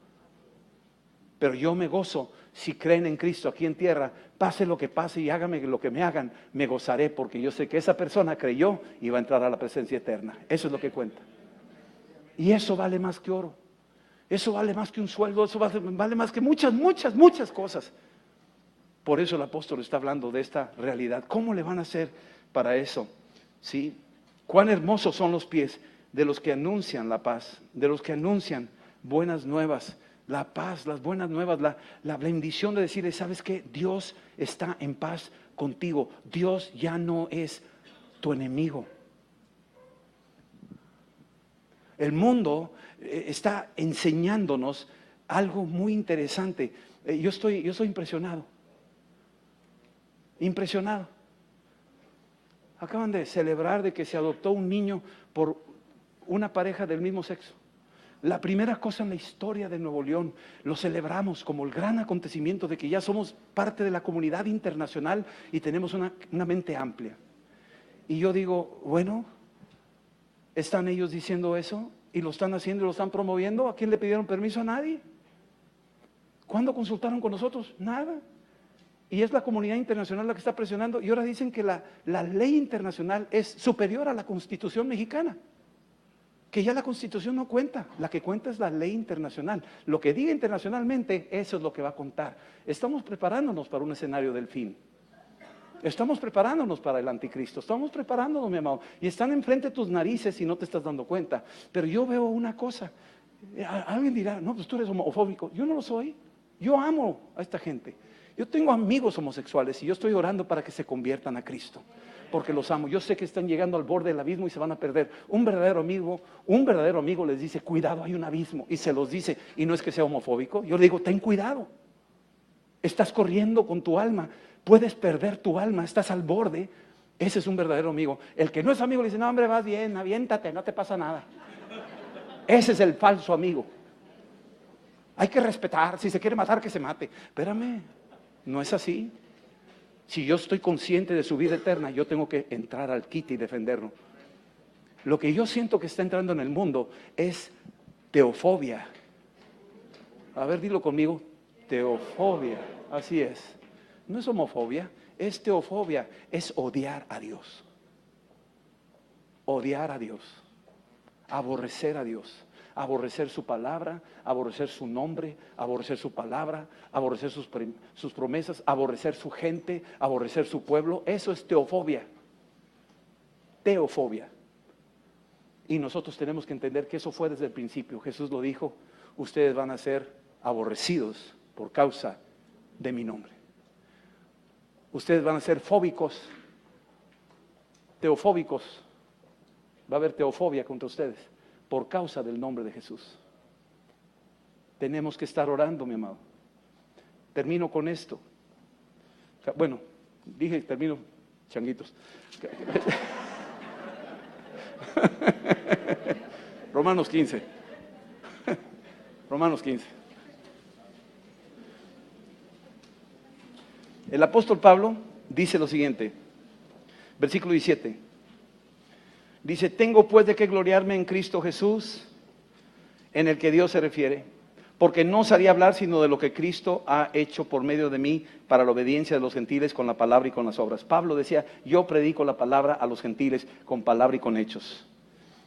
Pero yo me gozo si creen en Cristo aquí en tierra, pase lo que pase y hágame lo que me hagan, me gozaré porque yo sé que esa persona creyó y va a entrar a la presencia eterna. Eso es lo que cuenta. Y eso vale más que oro. Eso vale más que un sueldo, eso vale más que muchas cosas. Por eso el apóstol está hablando de esta realidad. ¿Cómo le van a hacer para eso? ¿Sí? Cuán hermosos son los pies de los que anuncian la paz, de los que anuncian buenas nuevas, la paz, las buenas nuevas, la bendición de decirle, ¿sabes qué? Dios está en paz contigo. Dios ya no es tu enemigo. El mundo está enseñándonos algo muy interesante. Yo estoy impresionado. Impresionado. Acaban de celebrar de que se adoptó un niño por una pareja del mismo sexo. La primera cosa en la historia de Nuevo León, lo celebramos como el gran acontecimiento de que ya somos parte de la comunidad internacional y tenemos una mente amplia. Y yo digo, bueno, ¿están ellos diciendo eso? ¿Y lo están haciendo y lo están promoviendo? ¿A quién le pidieron permiso? A nadie. ¿Cuándo consultaron con nosotros? Nada. Y es la comunidad internacional la que está presionando. Y ahora dicen que la ley internacional es superior a la Constitución mexicana. Que ya la Constitución no cuenta, la que cuenta es la ley internacional. Lo que diga internacionalmente, eso es lo que va a contar. Estamos preparándonos para un escenario del fin. Estamos preparándonos para el anticristo, estamos preparándonos, mi amado. Y están enfrente de tus narices y no te estás dando cuenta. Pero yo veo una cosa, alguien dirá, no, pues tú eres homofóbico. Yo no lo soy, yo amo a esta gente. Yo tengo amigos homosexuales y yo estoy orando para que se conviertan a Cristo. Porque los amo. Yo sé que están llegando al borde del abismo y se van a perder. Un verdadero amigo les dice, cuidado, hay un abismo. Y se los dice, y no es que sea homofóbico. Yo le digo, ten cuidado. Estás corriendo con tu alma. Puedes perder tu alma, estás al borde. Ese es un verdadero amigo. El que no es amigo le dice, no hombre, vas bien, aviéntate, no te pasa nada. Ese es el falso amigo. Hay que respetar, si se quiere matar, que se mate. Espérame, no es así. Si yo estoy consciente de su vida eterna, yo tengo que entrar al quite y defenderlo. Lo que yo siento que está entrando en el mundo es teofobia. A ver, dilo conmigo. Teofobia. Así es. No es homofobia, es teofobia. Es odiar a Dios. Odiar a Dios. Aborrecer a Dios. Aborrecer su palabra, aborrecer su nombre, aborrecer su palabra, aborrecer sus promesas, aborrecer su gente, aborrecer su pueblo. Eso es teofobia. Teofobia. Y nosotros tenemos que entender que eso fue desde el principio. Jesús lo dijo, ustedes van a ser aborrecidos por causa de mi nombre. Ustedes van a ser fóbicos, teofóbicos. Va a haber teofobia contra ustedes por causa del nombre de Jesús. Tenemos que estar orando, mi amado. Termino con esto. Bueno, dije termino, changuitos. Romanos 15. Romanos 15. El apóstol Pablo dice lo siguiente, versículo 17. Dice, tengo pues de qué gloriarme en Cristo Jesús, en el que Dios se refiere, porque no osaría hablar sino de lo que Cristo ha hecho por medio de mí para la obediencia de los gentiles con la palabra y con las obras. Pablo decía, yo predico la palabra a los gentiles con palabra y con hechos.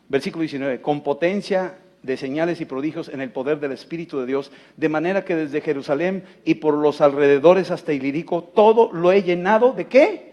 Versículo 19, con potencia de señales y prodigios en el poder del Espíritu de Dios, de manera que desde Jerusalén y por los alrededores hasta Ilírico, todo lo he llenado, ¿de qué?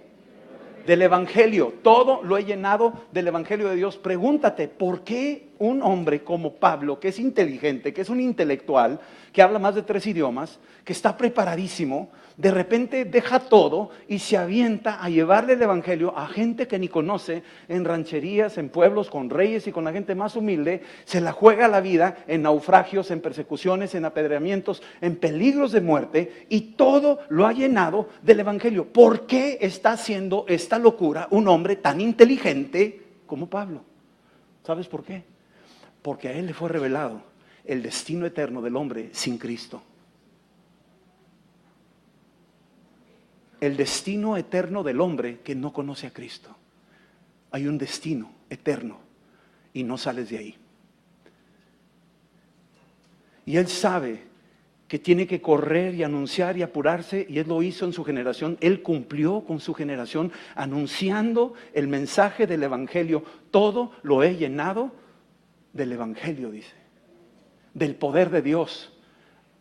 Del Evangelio, todo lo he llenado del Evangelio de Dios. Pregúntate, ¿por qué un hombre como Pablo, que es inteligente, que es un intelectual, que habla más de 3 idiomas, que está preparadísimo, de repente deja todo y se avienta a llevarle el Evangelio a gente que ni conoce, en rancherías, en pueblos, con reyes y con la gente más humilde, se la juega la vida en naufragios, en persecuciones, en apedreamientos, en peligros de muerte, y todo lo ha llenado del Evangelio? ¿Por qué está haciendo esta locura un hombre tan inteligente como Pablo? ¿Sabes por qué? Porque a él le fue revelado el destino eterno del hombre sin Cristo. El destino eterno del hombre que no conoce a Cristo. Hay un destino eterno y no sales de ahí. Y él sabe que tiene que correr y anunciar y apurarse, y él lo hizo en su generación. Él cumplió con su generación anunciando el mensaje del Evangelio. Todo lo he llenado del Evangelio, dice, del poder de Dios.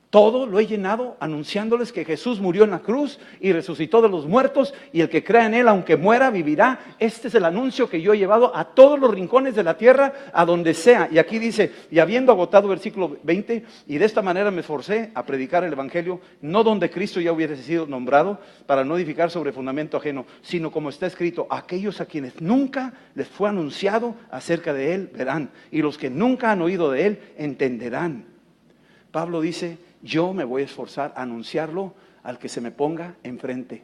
Todo lo he llenado anunciándoles que Jesús murió en la cruz y resucitó de los muertos, y el que crea en Él, aunque muera, vivirá. Este es el anuncio que yo he llevado a todos los rincones de la tierra, a donde sea. Y aquí dice, y habiendo agotado, versículo 20, y de esta manera me esforcé a predicar el Evangelio, no donde Cristo ya hubiese sido nombrado, para no edificar sobre fundamento ajeno, sino como está escrito, aquellos a quienes nunca les fue anunciado acerca de Él verán, y los que nunca han oído de Él entenderán. Pablo dice, yo me voy a esforzar a anunciarlo al que se me ponga enfrente.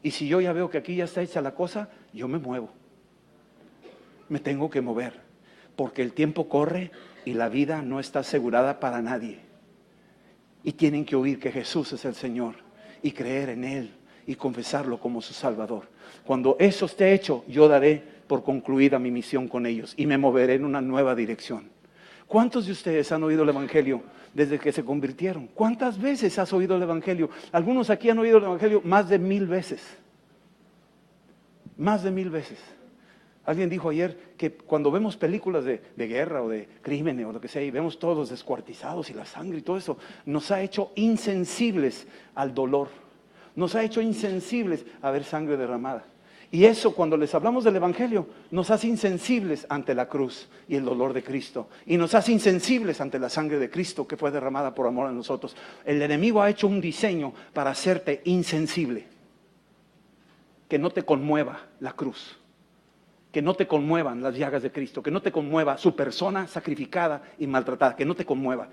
Y si yo ya veo que aquí ya está hecha la cosa, yo me muevo. Me tengo que mover, porque el tiempo corre y la vida no está asegurada para nadie. Y tienen que oír que Jesús es el Señor y creer en Él y confesarlo como su Salvador. Cuando eso esté hecho, yo daré por concluida mi misión con ellos y me moveré en una nueva dirección. ¿Cuántos de ustedes han oído el Evangelio desde que se convirtieron? ¿Cuántas veces has oído el Evangelio? Algunos aquí han oído el Evangelio más de 1000 veces. Más de 1000 veces. Alguien dijo ayer que cuando vemos películas de guerra o de crímenes o lo que sea, y vemos todos los descuartizados y la sangre y todo eso, nos ha hecho insensibles al dolor. Nos ha hecho insensibles a ver sangre derramada. Y eso, cuando les hablamos del Evangelio, nos hace insensibles ante la cruz y el dolor de Cristo. Y nos hace insensibles ante la sangre de Cristo que fue derramada por amor a nosotros. El enemigo ha hecho un diseño para hacerte insensible. Que no te conmueva la cruz. Que no te conmuevan las llagas de Cristo. Que no te conmueva su persona sacrificada y maltratada. Que no te conmueva.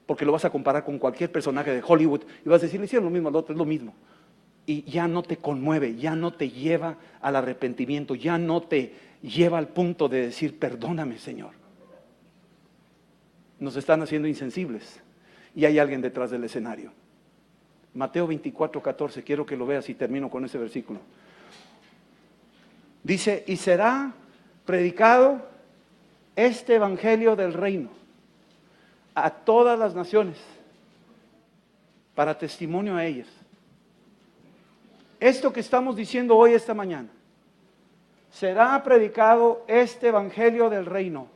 Porque lo vas a comparar con cualquier personaje de Hollywood y vas a decir, le hicieron lo mismo al otro, es lo mismo. Y ya no te conmueve, ya no te lleva al arrepentimiento, ya no te lleva al punto de decir, perdóname, Señor. Nos están haciendo insensibles y hay alguien detrás del escenario Mateo 24:14, quiero que lo veas y termino con ese versículo. Dice, y será predicado este evangelio del reino a todas las naciones, para testimonio a ellas. Esto que estamos diciendo hoy, esta mañana, será predicado este evangelio del reino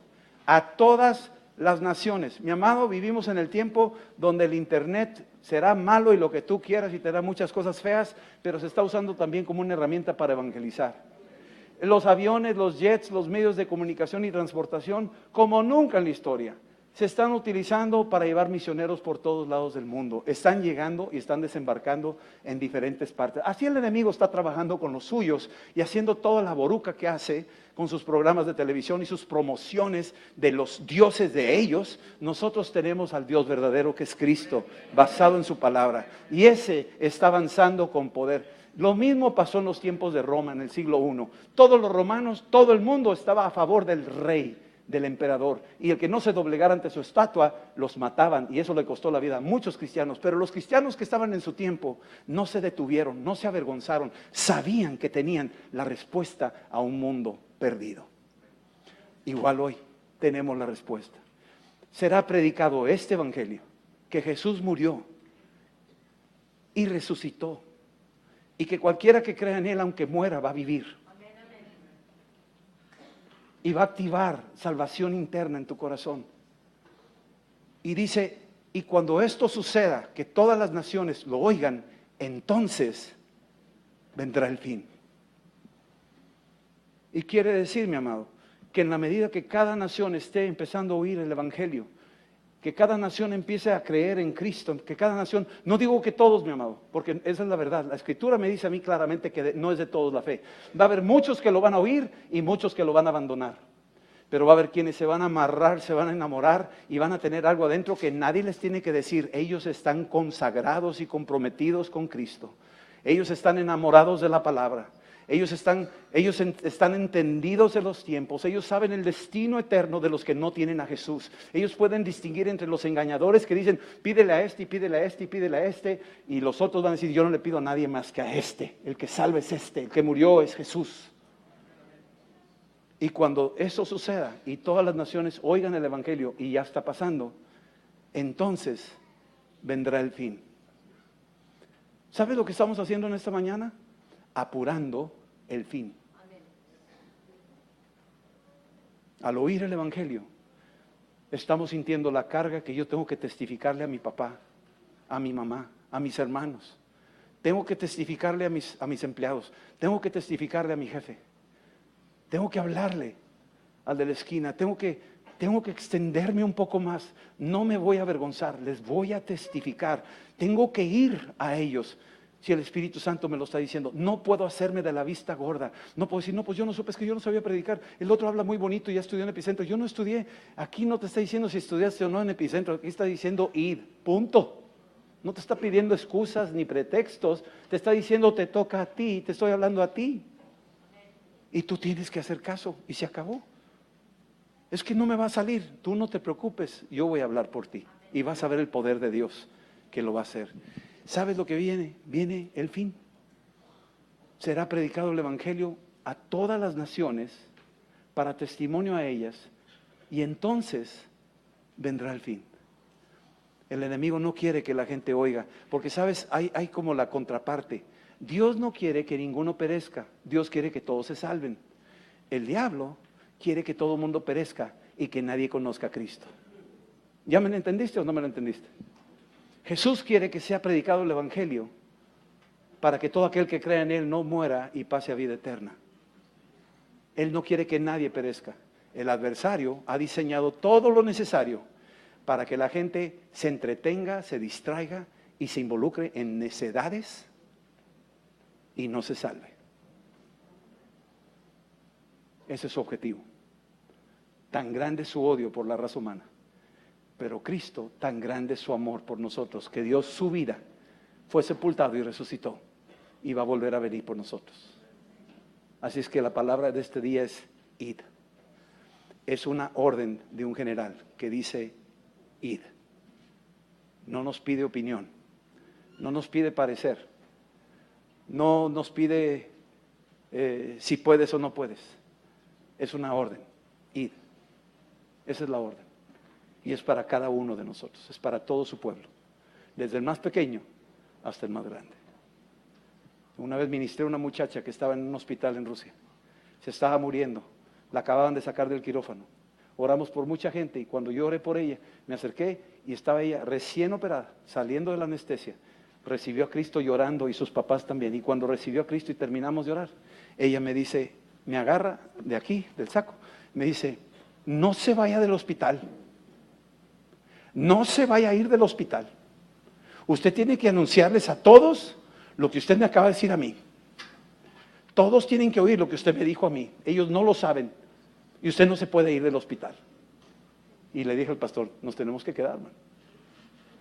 a todas las naciones. Mi amado, vivimos en el tiempo donde el internet será malo y lo que tú quieras y te da muchas cosas feas, pero se está usando también como una herramienta para evangelizar. Los aviones, los jets, los medios de comunicación y transportación, como nunca en la historia, se están utilizando para llevar misioneros por todos lados del mundo. Están llegando y están desembarcando en diferentes partes. Así el enemigo está trabajando con los suyos y haciendo toda la boruca que hace con sus programas de televisión y sus promociones de los dioses de ellos. Nosotros tenemos al Dios verdadero, que es Cristo, basado en su palabra. Y ese está avanzando con poder. Lo mismo pasó en los tiempos de Roma, en el siglo I. Todos los romanos, todo el mundo estaba a favor del rey, del emperador, y el que no se doblegara ante su estatua, los mataban, y eso le costó la vida a muchos cristianos. Pero los cristianos que estaban en su tiempo no se detuvieron, no se avergonzaron, sabían que tenían la respuesta a un mundo perdido. Igual hoy tenemos la respuesta. Será predicado este evangelio, que Jesús murió y resucitó, y que cualquiera que crea en Él, aunque muera, va a vivir. Y va a activar salvación interna en tu corazón. Y dice, y cuando esto suceda, que todas las naciones lo oigan, entonces vendrá el fin. Y quiere decir, mi amado, que en la medida que cada nación esté empezando a oír el evangelio, que cada nación empiece a creer en Cristo, que cada nación, no digo que todos, mi amado, porque esa es la verdad. La Escritura me dice a mí claramente que no es de todos la fe. Va a haber muchos que lo van a oír y muchos que lo van a abandonar. Pero va a haber quienes se van a amarrar, se van a enamorar y van a tener algo adentro que nadie les tiene que decir. Ellos están consagrados y comprometidos con Cristo. Ellos están enamorados de la palabra. Ellos están entendidos de los tiempos. Ellos saben el destino eterno de los que no tienen a Jesús. Ellos pueden distinguir entre los engañadores que dicen, pídele a este y pídele a este y pídele a este. Y los otros van a decir, yo no le pido a nadie más que a este. El que salve es este, el que murió es Jesús. Y cuando eso suceda y todas las naciones oigan el evangelio, y ya está pasando, entonces vendrá el fin. ¿Sabes lo que estamos haciendo en esta mañana? Apurando el fin. Al oír el evangelio, estamos sintiendo la carga que yo tengo que testificarle a mi papá, a mi mamá, a mis hermanos. Tengo que testificarle a mis empleados. Tengo que testificarle a mi jefe. Tengo que hablarle al de la esquina. Tengo que extenderme un poco más. No me voy a avergonzar. Les voy a testificar. Tengo que ir a ellos. Si el Espíritu Santo me lo está diciendo, no puedo hacerme de la vista gorda. No puedo decir, no, pues yo no supe, es que yo no sabía predicar. El otro habla muy bonito y ya estudió en Epicentro. Yo no estudié. Aquí no te está diciendo si estudiaste o no en Epicentro. Aquí está diciendo id. Punto. No te está pidiendo excusas ni pretextos. Te está diciendo, te toca a ti. Te estoy hablando a ti. Y tú tienes que hacer caso. Y se acabó. Es que no me va a salir. Tú no te preocupes. Yo voy a hablar por ti. Y vas a ver el poder de Dios que lo va a hacer. ¿Sabes lo que viene? Viene el fin. Será predicado el evangelio a todas las naciones para testimonio a ellas, y entonces vendrá el fin. El enemigo no quiere que la gente oiga, porque sabes, hay como la contraparte. Dios no quiere que ninguno perezca, Dios quiere que todos se salven. El diablo quiere que todo el mundo perezca y que nadie conozca a Cristo. ¿Ya me lo entendiste o no me lo entendiste? Jesús quiere que sea predicado el evangelio para que todo aquel que crea en Él no muera y pase a vida eterna. Él no quiere que nadie perezca. El adversario ha diseñado todo lo necesario para que la gente se entretenga, se distraiga y se involucre en necedades y no se salve. Ese es su objetivo. Tan grande es su odio por la raza humana. Pero Cristo, tan grande es su amor por nosotros, que dio su vida, fue sepultado y resucitó, y va a volver a venir por nosotros. Así es que la palabra de este día es id. Es una orden de un general que dice id. No nos pide opinión, No nos pide parecer. No nos pide si puedes o no puedes. Es una orden. Id. Esa es la orden. Y es para cada uno de nosotros. Es para todo su pueblo. Desde el más pequeño hasta el más grande. Una vez ministré a una muchacha que estaba en un hospital en Rusia. Se estaba muriendo. La acababan de sacar del quirófano. Oramos por mucha gente y cuando yo oré por ella, me acerqué y estaba ella recién operada, saliendo de la anestesia. Recibió a Cristo llorando y sus papás también. Y cuando recibió a Cristo y terminamos de orar, ella me dice, me agarra de aquí, del saco, me dice, no se vaya del hospital. No se vaya a ir del hospital. Usted tiene que anunciarles a todos lo que usted me acaba de decir a mí. Todos tienen que oír lo que usted me dijo a mí. Ellos no lo saben. Y usted no se puede ir del hospital. Y le dije al pastor, nos tenemos que quedar, man.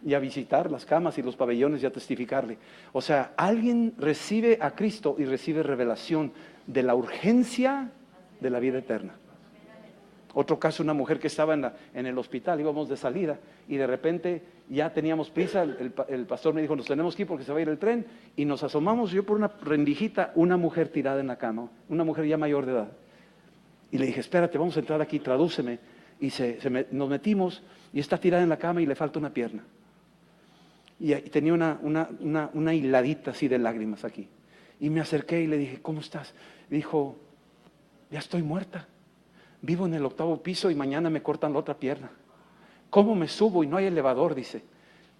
Y a visitar las camas y los pabellones y a testificarle. O sea, alguien recibe a Cristo y recibe revelación de la urgencia de la vida eterna. Otro caso, una mujer que estaba en el hospital, íbamos de salida y de repente ya teníamos prisa, el pastor me dijo, nos tenemos que ir porque se va a ir el tren, y nos asomamos, yo por una rendijita, una mujer tirada en la cama, una mujer ya mayor de edad. Y le dije, espérate, vamos a entrar aquí, tradúceme. Y nos metimos y está tirada en la cama y le falta una pierna. Y tenía una hiladita así de lágrimas aquí. Y me acerqué y le dije, ¿cómo estás? Dijo, ya estoy muerta. Vivo en el 8º piso y mañana me cortan la otra pierna. ¿Cómo me subo? Y no hay elevador, dice.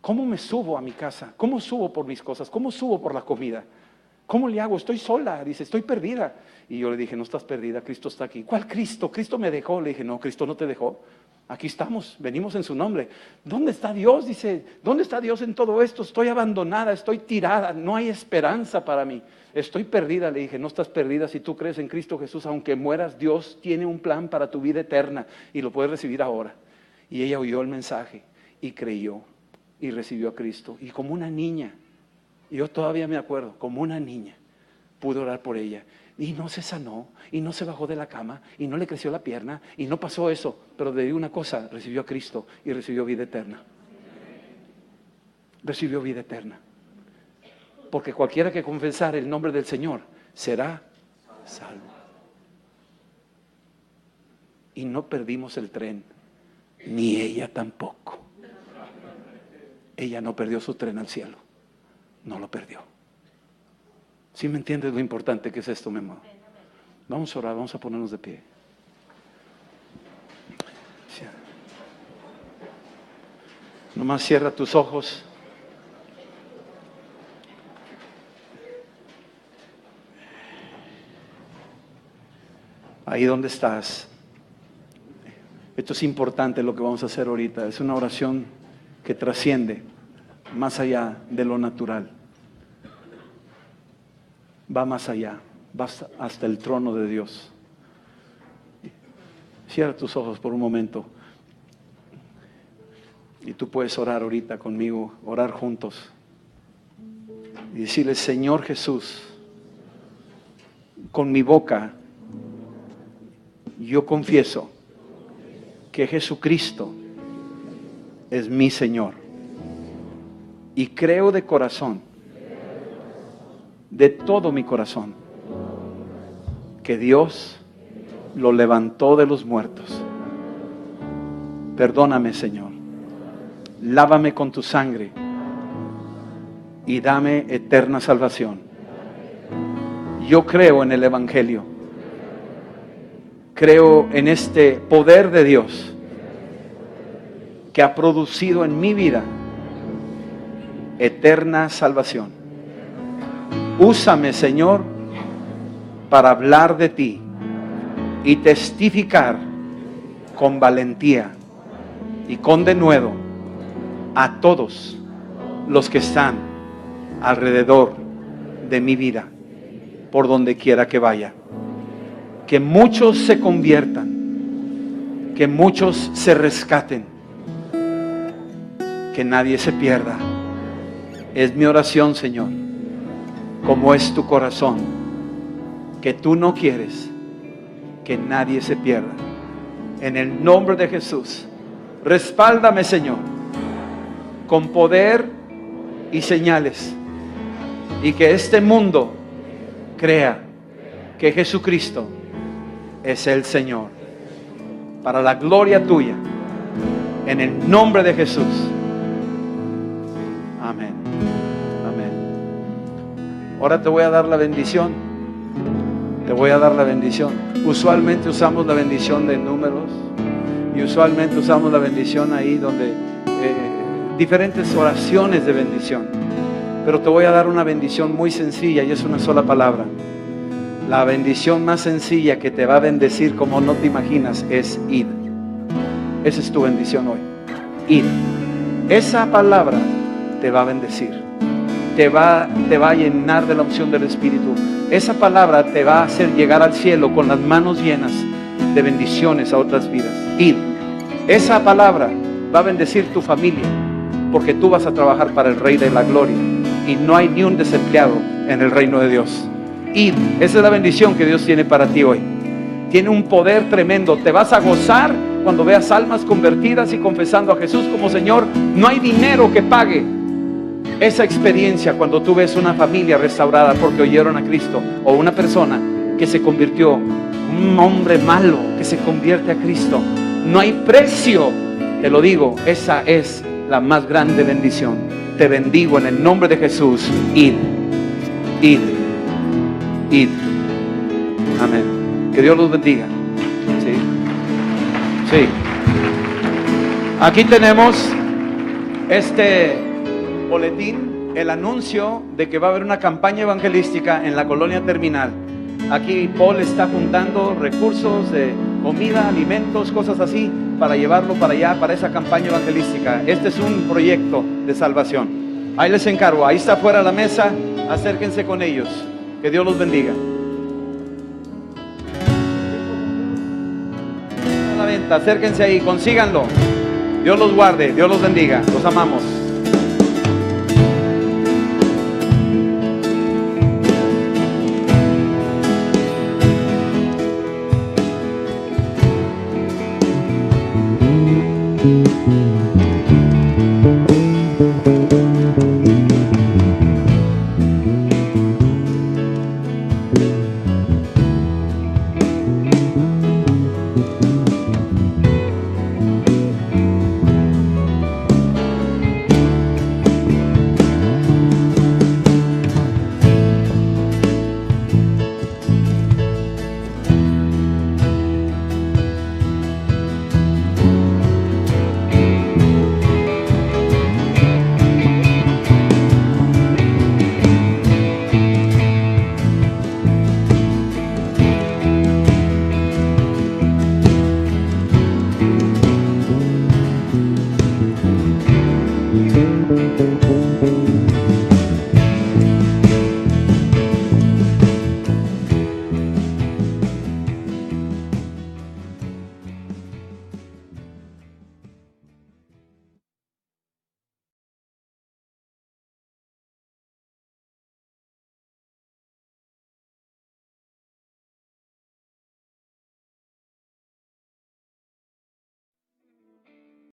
¿Cómo me subo a mi casa? ¿Cómo subo por mis cosas? ¿Cómo subo por la comida? ¿Cómo le hago? Estoy sola, dice, estoy perdida. Y yo le dije, no estás perdida, Cristo está aquí. ¿Cuál Cristo? Cristo me dejó. Le dije, no, Cristo no te dejó. Aquí estamos, venimos en su nombre. ¿Dónde está Dios? Dice, ¿dónde está Dios en todo esto? Estoy abandonada, estoy tirada, no hay esperanza para mí. Estoy perdida. Le dije, no estás perdida si tú crees en Cristo Jesús. Aunque mueras, Dios tiene un plan para tu vida eterna y lo puedes recibir ahora. Y ella oyó el mensaje y creyó y recibió a Cristo. Y como una niña, yo todavía me acuerdo, como una niña, pude orar por ella. Y no se sanó, y no se bajó de la cama, y no le creció la pierna, y no pasó eso. Pero le digo una cosa, recibió a Cristo y recibió vida eterna. Recibió vida eterna. Porque cualquiera que confesar el nombre del Señor será salvo. Y no perdimos el tren, ni ella tampoco. Ella no perdió su tren al cielo. No lo perdió. ¿Sí me entiendes lo importante que es esto, mi amor? Vamos a orar, vamos a ponernos de pie. Nomás cierra tus ojos. Ahí donde estás. Esto es importante lo que vamos a hacer ahorita. Es una oración que trasciende más allá de lo natural. Va más allá, va hasta el trono de Dios. Cierra tus ojos por un momento. Y tú puedes orar ahorita conmigo, orar juntos. Y decirle, Señor Jesús, con mi boca yo confieso que Jesucristo es mi Señor. Y creo de corazón, de todo mi corazón, que Dios lo levantó de los muertos. Perdóname, Señor. Lávame con tu sangre y dame eterna salvación. Yo creo en el Evangelio. Creo en este poder de Dios que ha producido en mi vida eterna salvación. Úsame, Señor, para hablar de ti y testificar con valentía y con denuedo a todos los que están alrededor de mi vida, por donde quiera que vaya. Que muchos se conviertan, que muchos se rescaten, que nadie se pierda. Es mi oración, Señor, como es tu corazón, que tú no quieres que nadie se pierda. En el nombre de Jesús, respáldame, Señor, con poder y señales. Y que este mundo crea que Jesucristo es el Señor. Para la gloria tuya. En el nombre de Jesús. Amén. Amén. Ahora te voy a dar la bendición. Te voy a dar la bendición. Usualmente usamos la bendición de números. Y usualmente usamos la bendición ahí donde diferentes oraciones de bendición. Pero te voy a dar una bendición muy sencilla y es una sola palabra. La bendición más sencilla que te va a bendecir como no te imaginas es id. Esa es tu bendición hoy. Id. Esa palabra te va a bendecir. Te va a llenar de la unción del Espíritu. Esa palabra te va a hacer llegar al cielo con las manos llenas de bendiciones a otras vidas. Id. Esa palabra va a bendecir tu familia, porque tú vas a trabajar para el Rey de la Gloria y no hay ni un desempleado en el reino de Dios. Id. Esa es la bendición que Dios tiene para ti hoy. Tiene un poder tremendo. Te vas a gozar cuando veas almas convertidas y confesando a Jesús como Señor. No hay dinero que pague esa experiencia cuando tú ves una familia restaurada porque oyeron a Cristo, o una persona que se convirtió, un hombre malo que se convierte a Cristo. No hay precio, te lo digo, esa es la más grande bendición. Te bendigo en el nombre de Jesús. Id, id, id. Amén. Que Dios los bendiga. Sí. Sí. Aquí tenemos este boletín, el anuncio de que va a haber una campaña evangelística en la colonia Terminal. Aquí Paul está juntando recursos de comida, alimentos, cosas así, para llevarlo para allá, para esa campaña evangelística. Este es un proyecto de salvación. Ahí les encargo, ahí está afuera la mesa, acérquense con ellos. Que Dios los bendiga. A la venta, acérquense ahí, consíganlo. Dios los guarde, Dios los bendiga. Los amamos.